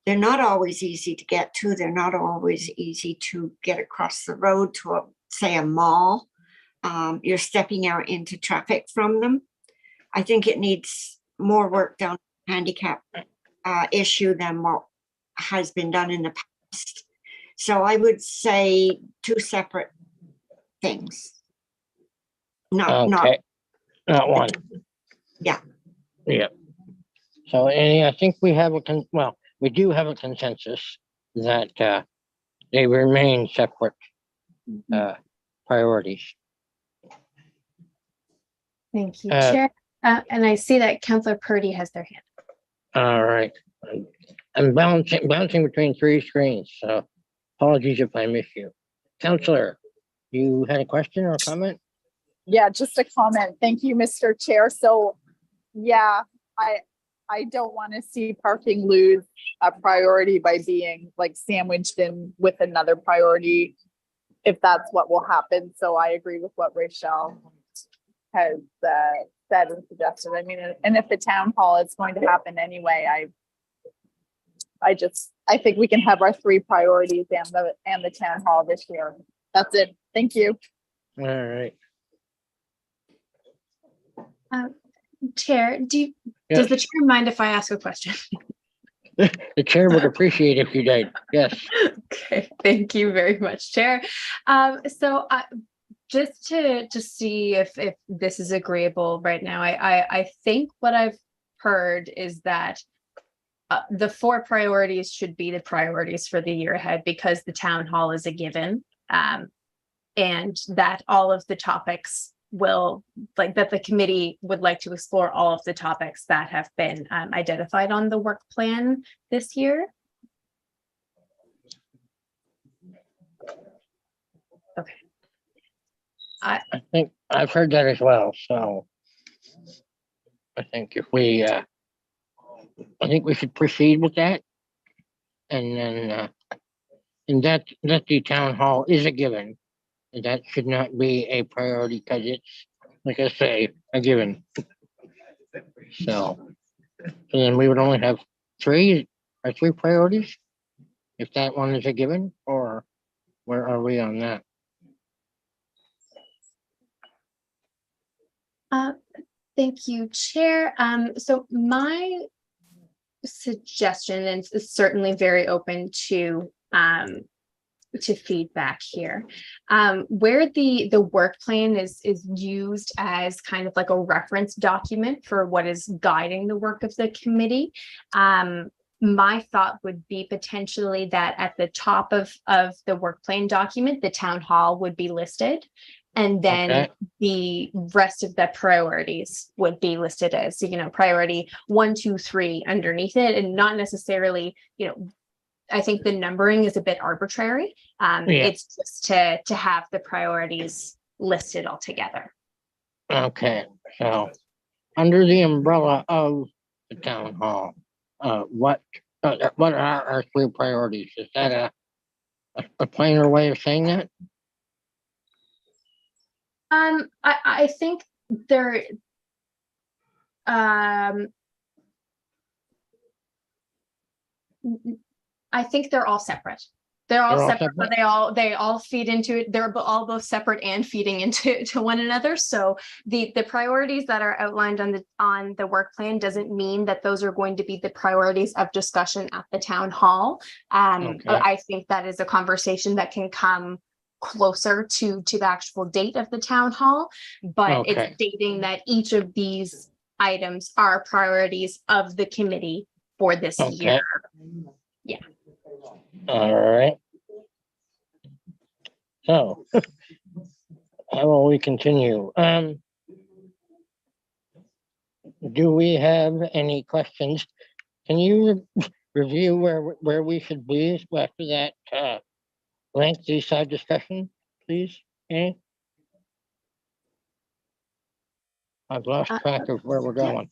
They're not always easy to get to. They're not always easy to get across the road to, say, a mall. You're stepping out into traffic from them. I think it needs more work done on the handicap issue than what has been done in the past. So I would say two separate things. Not Not one. Yeah. Yeah. So Annie, I think we have we do have a consensus that they remain separate priorities. Thank you, Uh, Chair. And I see that Councillor Purdy has their hand. All right. I'm bouncing between three screens, so apologies if I miss you. Counselor, you had a question or a comment? Yeah, just a comment. Thank you, Mr. Chair. So, yeah, I don't want to see parking lose a priority by being like sandwiched in with another priority, if that's what will happen. So I agree with what Rachel has said and suggested. I mean, and if the town hall is going to happen anyway, I think we can have our three priorities and the town hall this year. That's it. Thank you. All right. Chair, does the chair mind if I ask a question? The chair would appreciate if you did. Yes. Okay, thank you very much, Chair. So just to see if this is agreeable right now, I think what I've heard is that the 4 priorities should be the priorities for the year ahead because the town hall is a given. And that all of the topics will, like, that the committee would like to explore all of the topics that have been identified on the work plan this year. Okay. I think I've heard that as well, so. I think if we, I think we should proceed with that. And then, and that the town hall is a given. And that should not be a priority because it's, like I say, a given. So then we would only have 3 priorities? If that one is a given, or where are we on that? Thank you, Chair. So my suggestion, and is certainly very open to feedback here, where the work plan is used as kind of like a reference document for what is guiding the work of the committee. My thought would be potentially that at the top of the work plan document, the town hall would be listed. And then Okay. the rest of the priorities would be listed as, priority 1, 2, 3 underneath it, and not necessarily, I think the numbering is a bit arbitrary. It's just to have the priorities listed all together. Okay, so under the umbrella of the town hall, what are our 3 priorities? Is that a plainer way of saying that? I think there, I think they're all separate. They're all They're all separate, but separate? they all feed into it. They're all both separate and feeding into one another. So the priorities that are outlined on the work plan doesn't mean that those are going to be the priorities of discussion at the town hall. Okay. I think that is a conversation that can come closer to the actual date of the town hall, but Okay. it's stating that each of these items are priorities of the committee for this Okay. year. Yeah. All right. So, how will we continue? Do we have any questions? Can you review where we should be after that lengthy side discussion, please, Annie? I've lost track of where we're going.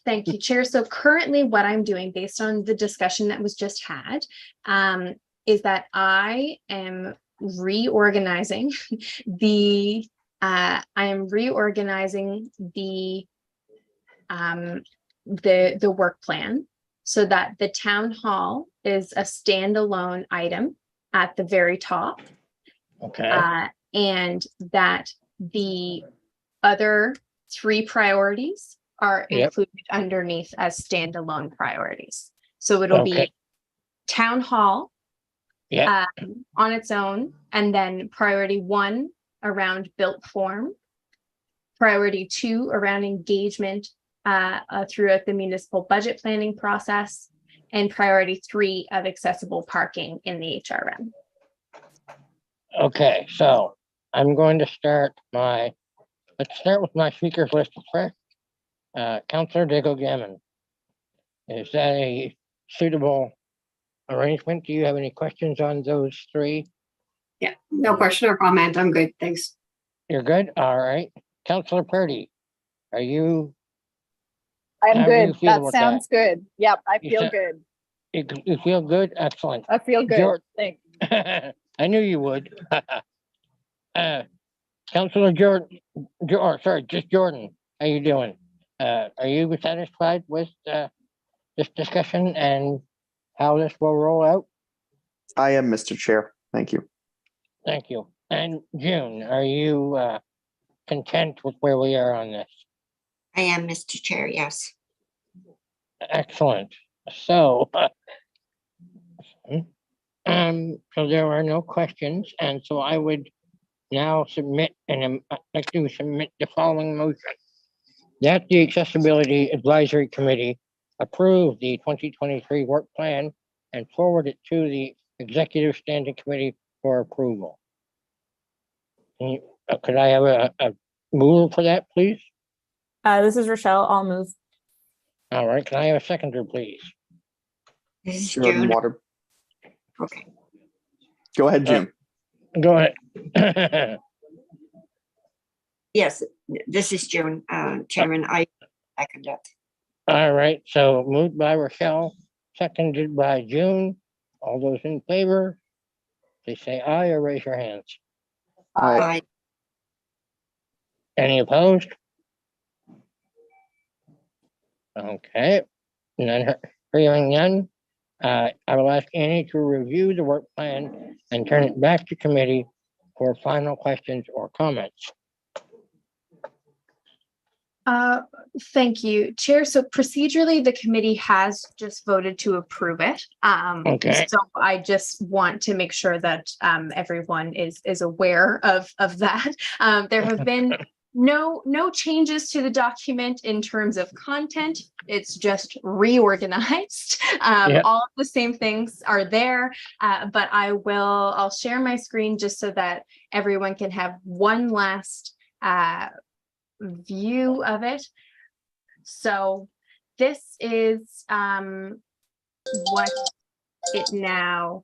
Thank you, Chair. So currently what I'm doing based on the discussion that was just had is that I am reorganizing the work plan so that the town hall is a standalone item at the very top. Okay, And that the other 3 priorities are Yep. included underneath as standalone priorities. So it'll Okay. be town hall yeah, on its own, and then priority 1 around built form, priority 2 around engagement throughout the municipal budget planning process, and priority 3 of accessible parking in the HRM. okay, so I'm going to let's start with my speakers list first. Councillor Diggle Gammon. Is that a suitable arrangement? Do you have any questions on those 3? Yeah, no question or comment. I'm good. Thanks. You're good? All right. Councillor Purdy, are you, I'm How do you good. feel That about sounds good. Yep, I You feel said- good. you feel good? Excellent. I feel good. George- Thanks. I knew you would. Councillor Jordan, just Jordan, how you doing? Are you satisfied with this discussion and how this will roll out? I am, Mr. Chair. Thank you. Thank you. And June, are you content with where we are on this? I am, Mr. Chair, yes. Excellent. So, so there are no questions, and so I would now submit and I'd like to submit the following motion. That the Accessibility Advisory Committee approve the 2023 work plan and forward it to the Executive Standing Committee for approval. Could I have a mover for that, please? This is Rochelle. I'll move. All right, can I have a seconder, please? This is Jordan June. Water. Okay. Go ahead, June. Go ahead. Yes, this is June, Chairman. I second it. All right, so moved by Rochelle, seconded by June. All those in favor, please say aye or raise your hands. Aye. Any opposed? Okay, none, hearing none. I will ask Annie to review the work plan and turn it back to committee for final questions or comments. Thank you, Chair. So procedurally, the committee has just voted to approve it. Okay. So I just want to make sure that everyone is aware of that. There have been no changes to the document in terms of content. It's just reorganized. Yep. All of the same things are there, but I'll share my screen just so that everyone can have one last view of it. So this is what it now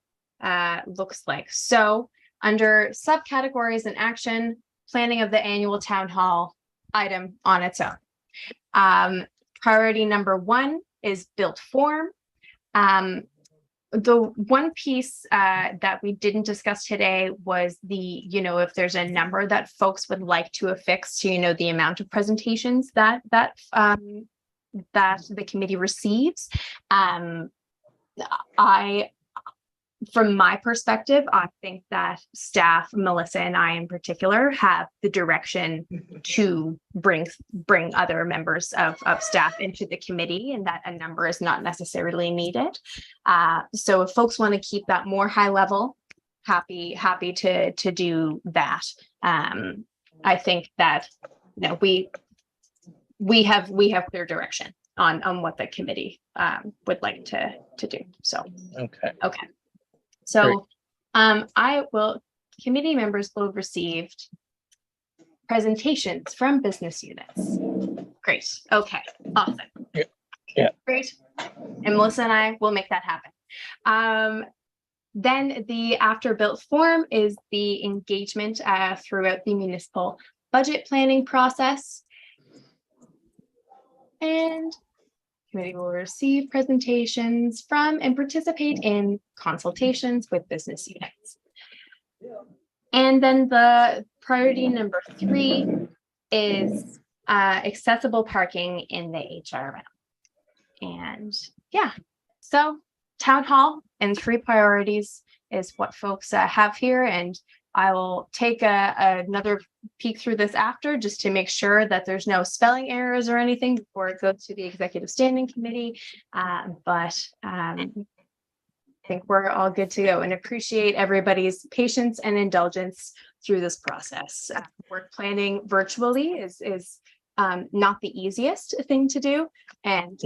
looks like. So under subcategories and action, planning of the annual town hall item on its own. Priority number 1 is built form. The one piece that we didn't discuss today was if there's a number that folks would like to affix to, the amount of presentations that the committee receives. From my perspective, I think that staff, Melissa and I in particular, have the direction to bring other members of staff into the committee, and that a number is not necessarily needed. So if folks want to keep that more high level, happy to do that. I think that we have clear direction on what the committee would like to do. So okay. So committee members will have received presentations from business units. Great. Okay. Awesome. Yeah. Great. And Melissa and I will make that happen. Then the after built form is the engagement throughout the municipal budget planning process. And committee will receive presentations from and participate in consultations with business units. And then the priority number 3 is accessible parking in the HRM. And yeah, so town hall and 3 priorities is what folks have here. And I will take another peek through this after just to make sure that there's no spelling errors or anything before it goes to the executive standing committee. But I think we're all good to go and appreciate everybody's patience and indulgence through this process. Work planning virtually is not the easiest thing to do, and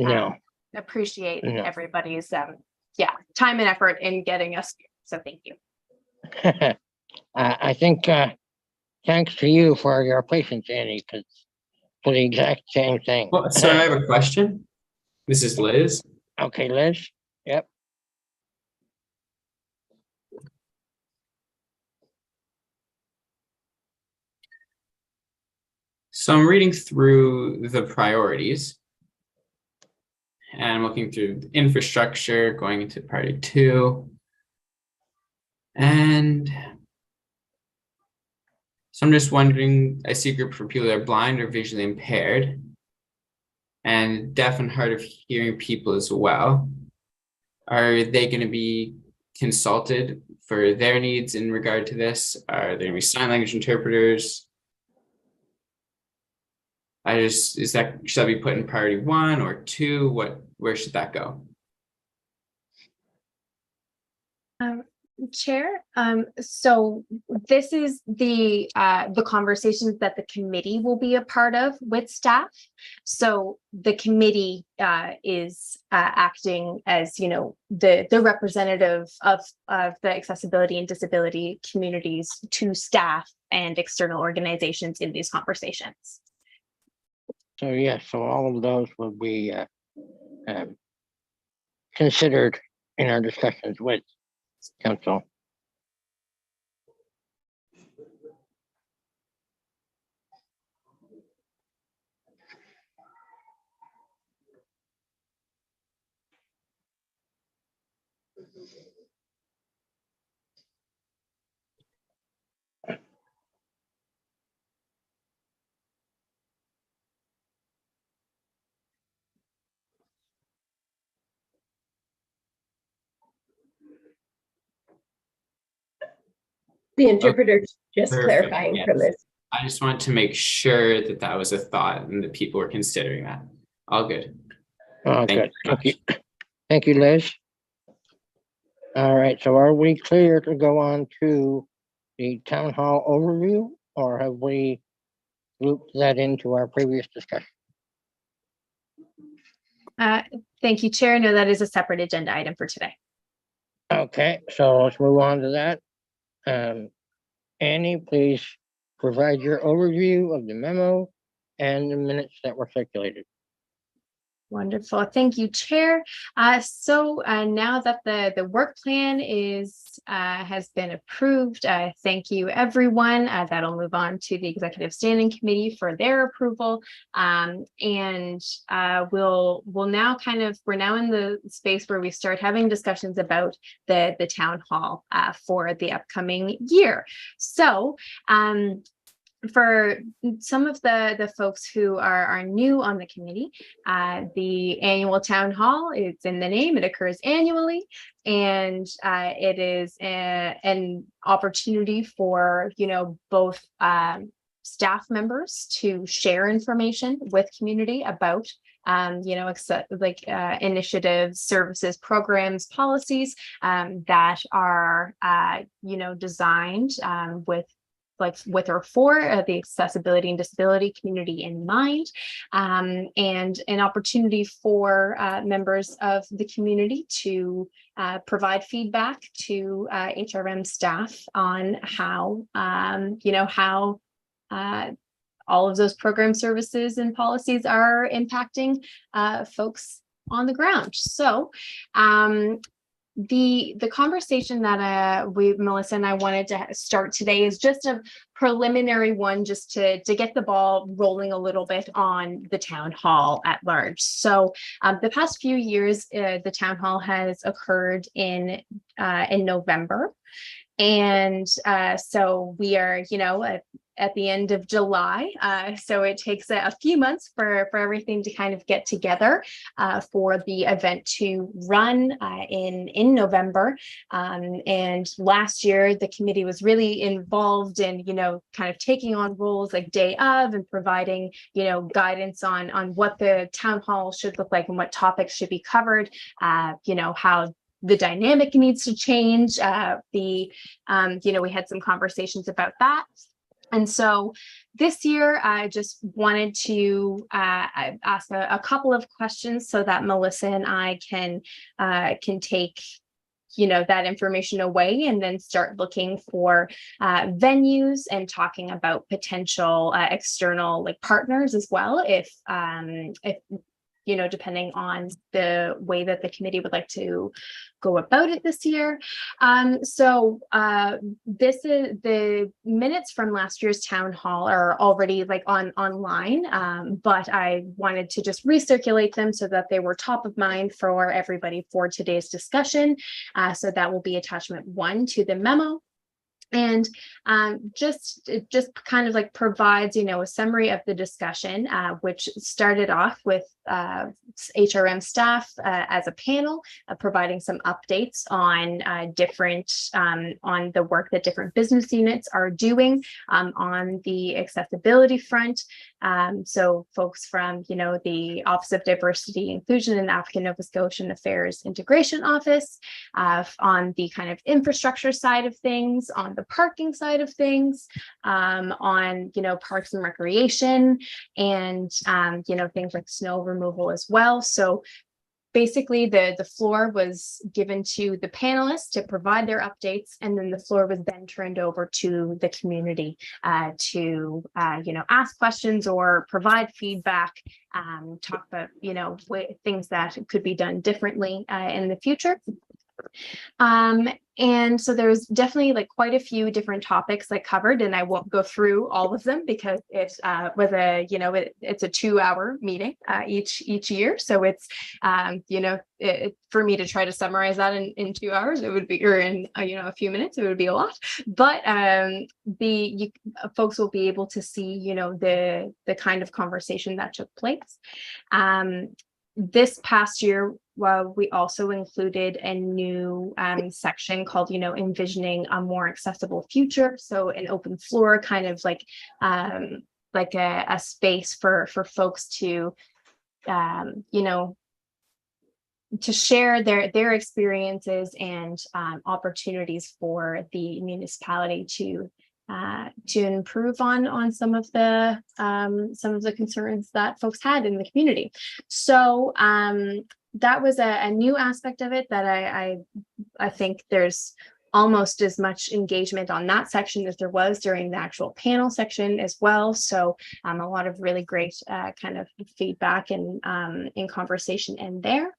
appreciate everybody's time and effort in getting us here. So thank you. I think thanks to you for your patience, Annie, because for the exact same thing. Well, so I have a question. This is Liz. Okay, Liz. Yep. So I'm reading through the priorities and I'm looking through the infrastructure, going into priority 2. And so I'm just wondering, I see a group for people that are blind or visually impaired and deaf and hard of hearing people as well. Are they going to be consulted for their needs in regard to this? Are there going to be sign language interpreters? Should that be put in priority 1 or 2? Where should that go? Chair, so this is the conversations that the committee will be a part of with staff. So the committee is acting as, you know, the representative of the accessibility and disability communities to staff and external organizations in these conversations. So yes, so all of those will be considered in our discussions with council. The interpreter just Perfect, clarifying yes. from this. I just wanted to make sure that that was a thought and that people were considering that. All good. Oh, Thank you good. very Thank you. Thank you, Liz. All right, so are we clear to go on to the town hall overview, or have we looped that into our previous discussion? Thank you, Chair. No, that is a separate agenda item for today. Okay, so let's move on to that. Annie, please provide your overview of the memo and the minutes that were circulated. Wonderful. Thank you, Chair. So now that the work plan has been approved, thank you, everyone. That'll move on to the Executive Standing Committee for their approval. And we're now in the space where we start having discussions about the town hall for the upcoming year. So for some of the folks who are new on the committee, the annual town hall, it's in the name, it occurs annually, and it is an opportunity for, you know, both staff members to share information with community about you know, initiatives, services, programs, policies that are you know, designed with or for the accessibility and disability community in mind, and an opportunity for members of the community to provide feedback to HRM staff on how, you know, how all of those program services and policies are impacting folks on the ground. So the conversation that Melissa and I wanted to start today is just a preliminary one, just to get the ball rolling a little bit on the town hall at large. So the past few years, the town hall has occurred in November. And so we are, you know, at the end of July. So it takes a few months for everything to kind of get together for the event to run in November. And last year, the committee was really involved in, you know, kind of taking on roles like day of and providing, you know, guidance on what the town hall should look like and what topics should be covered, you know, how the dynamic needs to change. You know, we had some conversations about that. And so this year, I just wanted to ask a couple of questions so that Melissa and I can take, you know, that information away and then start looking for venues and talking about potential external like partners as well, if you know, depending on the way that the committee would like to go about it this year. So this is the minutes from last year's town hall are already like online, but I wanted to just recirculate them so that they were top of mind for everybody for today's discussion. So that will be attachment 1 to the memo. And it just kind of like provides, you know, a summary of the discussion, which started off with HRM staff as a panel, providing some updates on different on the work that different business units are doing on the accessibility front. So folks from, you know, the Office of Diversity, Inclusion and African Nova Scotian Affairs Integration Office, on the kind of infrastructure side of things, on the parking side of things, on, you know, parks and recreation, and, you know, things like snow removal as well. So basically the floor was given to the panelists to provide their updates, and then the floor was then turned over to the community to you know, ask questions or provide feedback, talk about, you know, things that could be done differently in the future. And so there's definitely like quite a few different topics like covered, and I won't go through all of them because it was a, you know, it's a 2-hour meeting each year. So it's, you know, for me to try to summarize that in 2 hours, it would be, or in, you know, a few minutes, it would be a lot. But folks will be able to see, you know, the kind of conversation that took place. This past year, well, we also included a new section called, you know, envisioning a more accessible future. So an open floor, kind of like a space for folks to, you know, to share their experiences and opportunities for the municipality to improve on some of the concerns that folks had in the community. So that was a new aspect of it that I think there's almost as much engagement on that section as there was during the actual panel section as well. So a lot of really great kind of feedback and in conversation in there.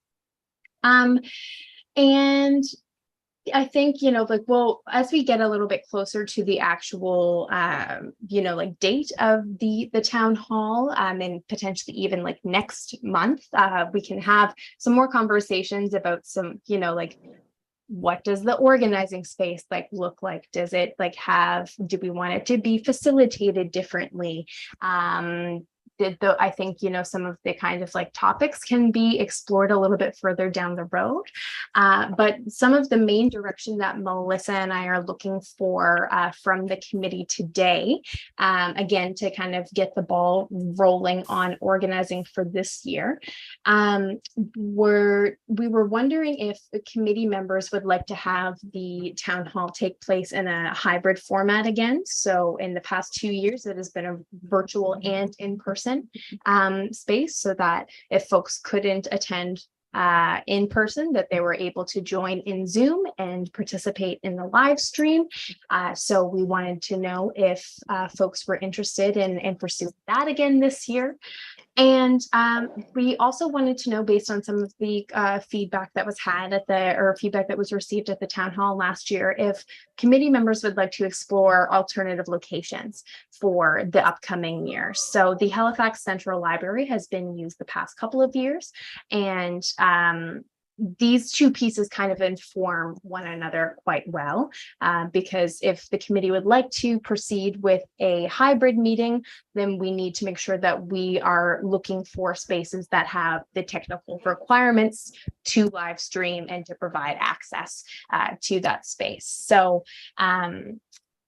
And I think, you know, like, well, as we get a little bit closer to the actual, you know, like date of the town hall, and potentially even like next month, we can have some more conversations about some, you know, like, what does the organizing space like look like? Does it like do we want it to be facilitated differently? I think, you know, some of the kind of like topics can be explored a little bit further down the road. But some of the main direction that Melissa and I are looking for from the committee today, again, to kind of get the ball rolling on organizing for this year, we were wondering if the committee members would like to have the town hall take place in a hybrid format again. So in the past 2 years, it has been a virtual and in-person space, so that if folks couldn't attend in person, that they were able to join in Zoom and participate in the live stream. So we wanted to know if folks were interested in pursuing that again this year. And we also wanted to know, based on some of the feedback that was had feedback that was received at the town hall last year, if committee members would like to explore alternative locations for the upcoming year. So the Halifax Central Library has been used the past couple of years, and these two pieces kind of inform one another quite well, because if the committee would like to proceed with a hybrid meeting, then we need to make sure that we are looking for spaces that have the technical requirements to live stream and to provide access to that space. So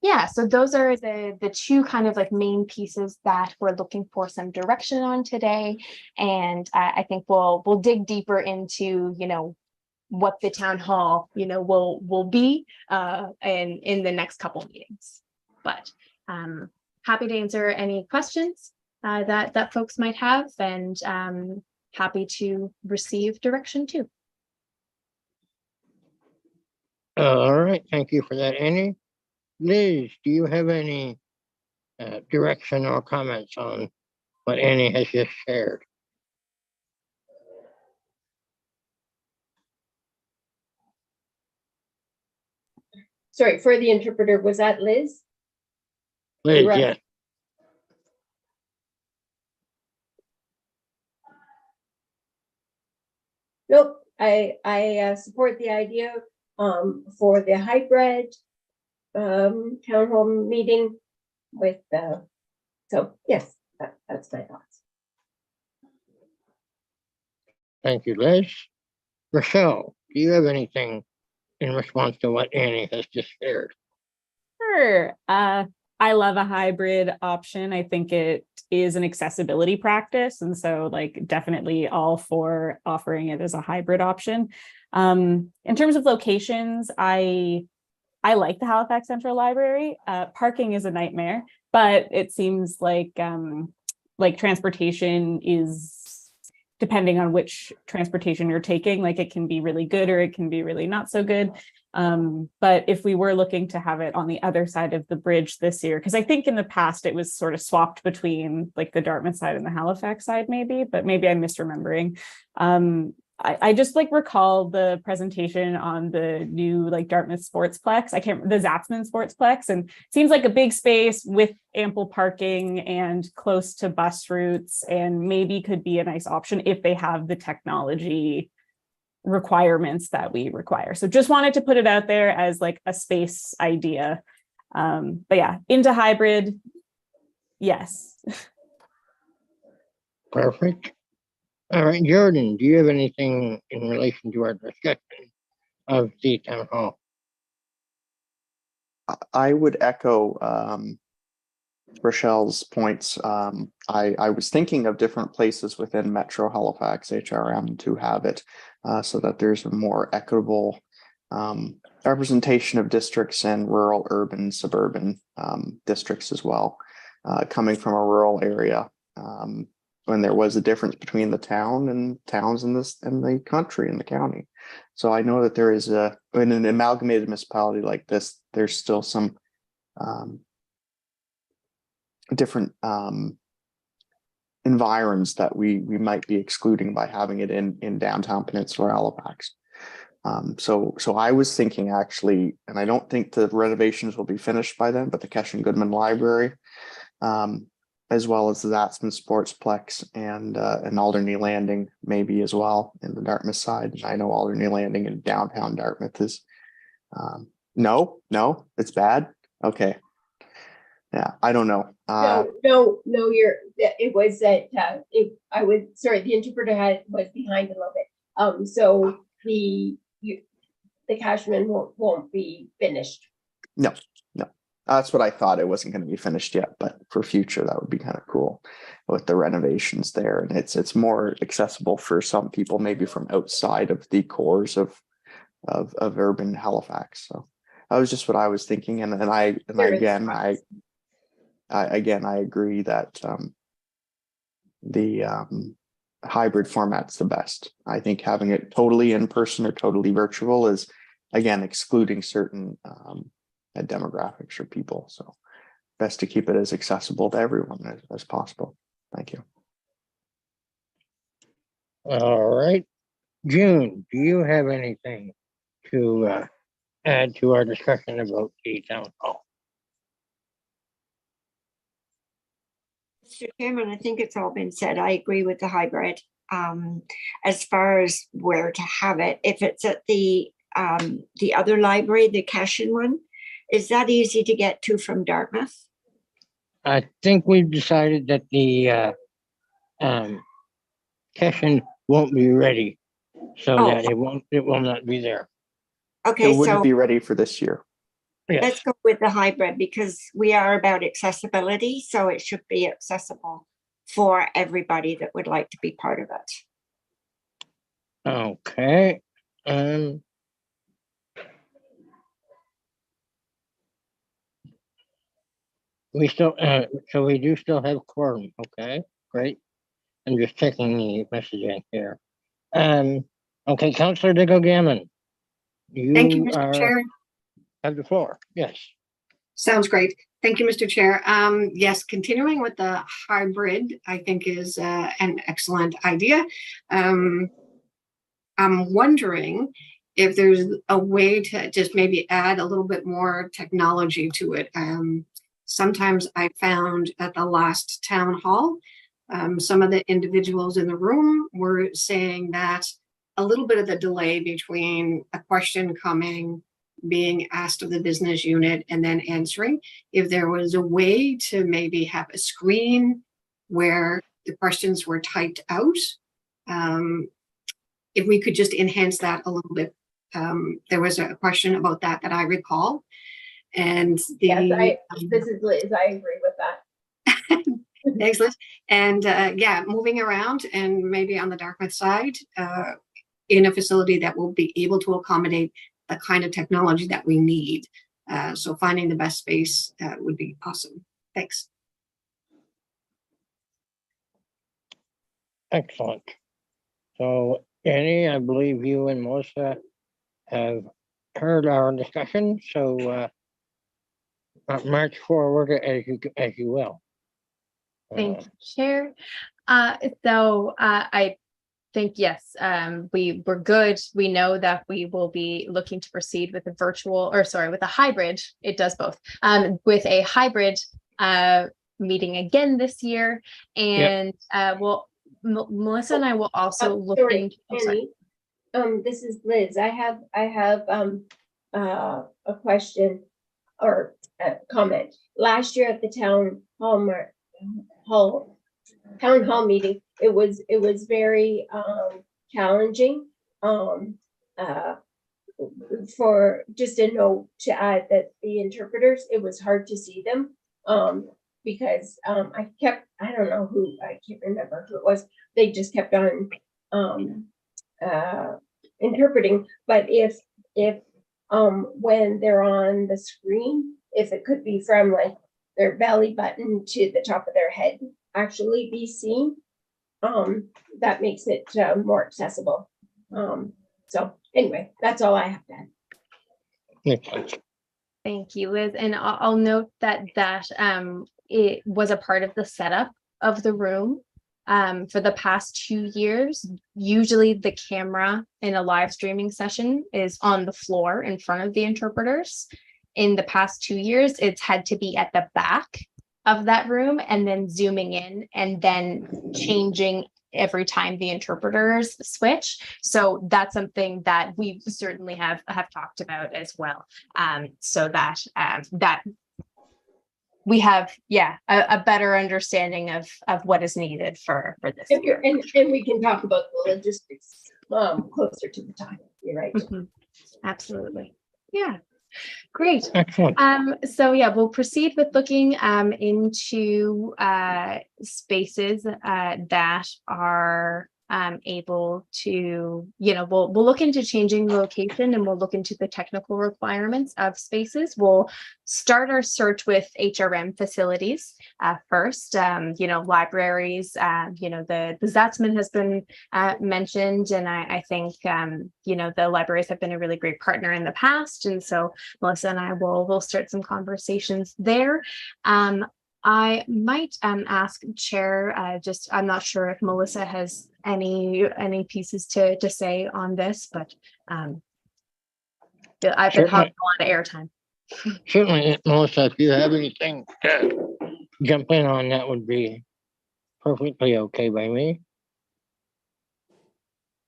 yeah, so those are the two kind of like main pieces that we're looking for some direction on today. And I think we'll dig deeper into, you know, what the town hall, you know, will be in the next couple meetings. But happy to answer any questions that folks might have, and happy to receive direction too. All right, thank you for that, Annie. Liz, do you have any direction or comments on what Annie has just shared? Sorry, for the interpreter, was that Liz? Liz, Right. yeah. Nope, I support the idea for the hybrid town hall meeting with so yes, that's my thoughts. Thank you, Liz. Rochelle, do you have anything in response to what Annie has just shared? Sure. I love a hybrid option. I think it is an accessibility practice. And so like definitely all for offering it as a hybrid option. In terms of locations, I like the Halifax Central Library. Parking is a nightmare, but it seems like transportation is, depending on which transportation you're taking, like it can be really good or it can be really not so good. But if we were looking to have it on the other side of the bridge this year, because I think in the past it was sort of swapped between like the Dartmouth side and the Halifax side, maybe, but maybe I'm misremembering. I just like recall the presentation on the new like Dartmouth Sportsplex. The Zatzman Sportsplex, and it seems like a big space with ample parking and close to bus routes, and maybe could be a nice option if they have the technology requirements that we require. So just wanted to put it out there as like a space idea. But yeah, into hybrid, yes. Perfect. All right, Jordan, do you have anything in relation to our discussion of the town hall? I would echo Rochelle's points. I was thinking of different places within Metro Halifax HRM to have it so that there's a more equitable representation of districts and rural, urban, suburban districts as well. Coming from a rural area, when there was a difference between the town and towns in this and the country and the county. So I know that there is in an amalgamated municipality like this, there's still some different environs that we might be excluding by having it in downtown Peninsula Halifax. So I was thinking actually, and I don't think the renovations will be finished by then, but the Keshen Goodman Library, as well as the Zatzman Sportsplex and Alderney Landing maybe as well in the Dartmouth side. I know Alderney Landing in downtown Dartmouth is, no, it's bad. Okay. Yeah, I don't know. No, it was that, the interpreter was behind a little bit. So the Cashman won't be finished. No. That's what I thought. It wasn't going to be finished yet, but for future, that would be kind of cool with the renovations there. And it's more accessible for some people, maybe from outside of the cores of urban Halifax. So that was just what I was thinking. And I agree that the hybrid format's the best. I think having it totally in person or totally virtual is, again, excluding certain demographics or people. So best to keep it as accessible to everyone as possible. Thank you. All right. June, do you have anything to add to our discussion about the town hall? Mr. Chairman, I think it's all been said. I agree with the hybrid. As far as where to have it, if it's at the other library, the Keshen one, is that easy to get to from Dartmouth? I think we've decided that the Keshen won't be ready, so that it will not be there. Okay, it wouldn't be ready for this year. Yes. Let's go with the hybrid because we are about accessibility, so it should be accessible for everybody that would like to be part of it. Okay. We still, so we do still have quorum. Okay, great. I'm just checking the messaging here. Okay, Councillor Diggle Gammon. Thank you, Mr. Chair. Have the floor. Yes. Sounds great. Thank you, Mr. Chair. Yes, continuing with the hybrid, I think is an excellent idea. I'm wondering if there's a way to just maybe add a little bit more technology to it. Sometimes I found at the last town hall, some of the individuals in the room were saying that a little bit of the delay between a question coming, being asked of the business unit, and then answering, if there was a way to maybe have a screen where the questions were typed out, if we could just enhance that a little bit. There was a question about that I recall. And Yes, the, this is Liz, I agree with that. excellent. And yeah, moving around and maybe on the Dartmouth side, in a facility that will be able to accommodate the kind of technology that we need. So finding the best space would be awesome. Thanks. Excellent. So, Annie, I believe you and Melissa have heard our discussion, so march forward as you will. Thank you, Chair. I think, yes, we're good. We know that we will be looking to proceed with with a hybrid. It does both, with a hybrid meeting again this year. And Melissa and I will also look Sorry, into. Oh, sorry. Annie, this is Liz. I have a question or a comment. Last year at the town hall meeting, it was very challenging. For just a note to add that the interpreters, it was hard to see them. Because I don't know I can't remember who it was. They just kept on interpreting. But if when they're on the screen, if it could be from like their belly button to the top of their head actually be seen, that makes it more accessible. So anyway, that's all I have to add. Makes sense. Thank you, Liz. And I'll note that it was a part of the setup of the room. For the past 2 years, usually the camera in a live streaming session is on the floor in front of the interpreters. In the past 2 years, it's had to be at the back of that room and then zooming in and then changing every time the interpreters switch. So that's something that we certainly have talked about as well. So that we have, a better understanding of what is needed for this year. And we can talk about the logistics closer to the time. You're right. Mhm. Absolutely. Yeah. Great. Excellent. So we'll proceed with looking into spaces that are able to, we'll look into changing the location, and we'll look into the technical requirements of spaces. We'll start our search with HRM facilities first. Libraries, the Zatzman has been mentioned, and I think the libraries have been a really great partner in the past, and so Melissa and I will start some conversations there. I might ask Chair, I'm not sure if Melissa has any pieces to say on this, but I've been Certainly. having a lot of airtime. Certainly, Melissa, if you have anything to jump in on, that would be perfectly okay by me.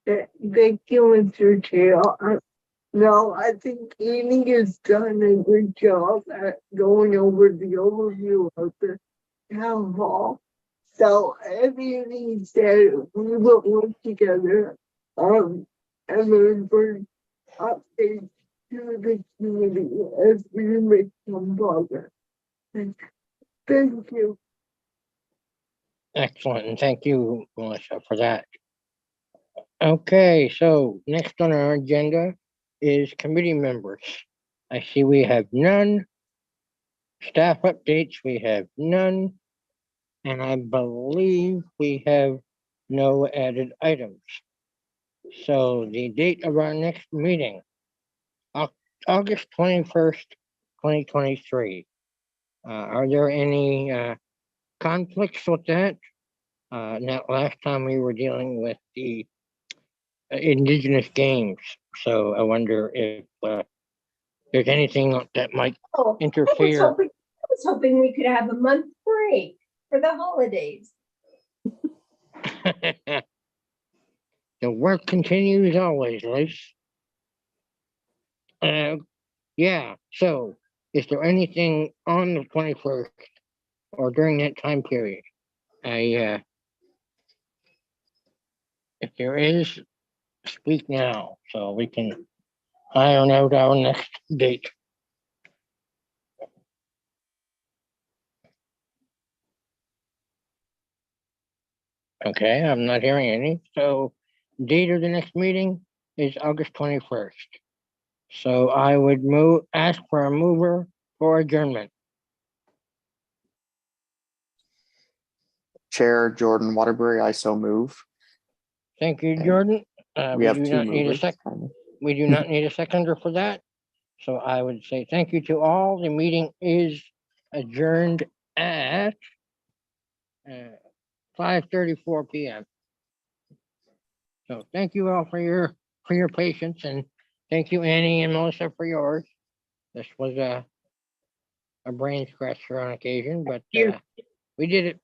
Thank you, Mr. Chair. No, I think Annie has done a good job at going over the overview of the town hall. So everything said, we will work together and then bring updates to the community as we make some progress. Thank you. Excellent, and thank you, Melissa, for that. Okay, so next on our agenda is committee members. I see we have none. Staff updates, we have none. And I believe we have no added items. So the date of our next meeting, August 21st, 2023. Are there any conflicts with that? Now, last time we were dealing with the Indigenous games, so I wonder if there's anything that might interfere. I was hoping we could have a month break for the holidays. The work continues always, Liz. Yeah, so is there anything on the 21st or during that time period? If there is, speak now, so we can iron out our next date. Okay, I'm not hearing any, so date of the next meeting is August 21st. So I would ask for a mover for adjournment. Chair Jordan Waterbury, I so move. Thank you, Okay. Jordan. We We have do two not need a movers. we do not need a seconder for that. So I would say thank you to all. The meeting is adjourned at 5:34 PM. So thank you all for your patience, and thank you, Annie and Melissa, for yours. This was a brain scratcher on occasion, but you. we did it.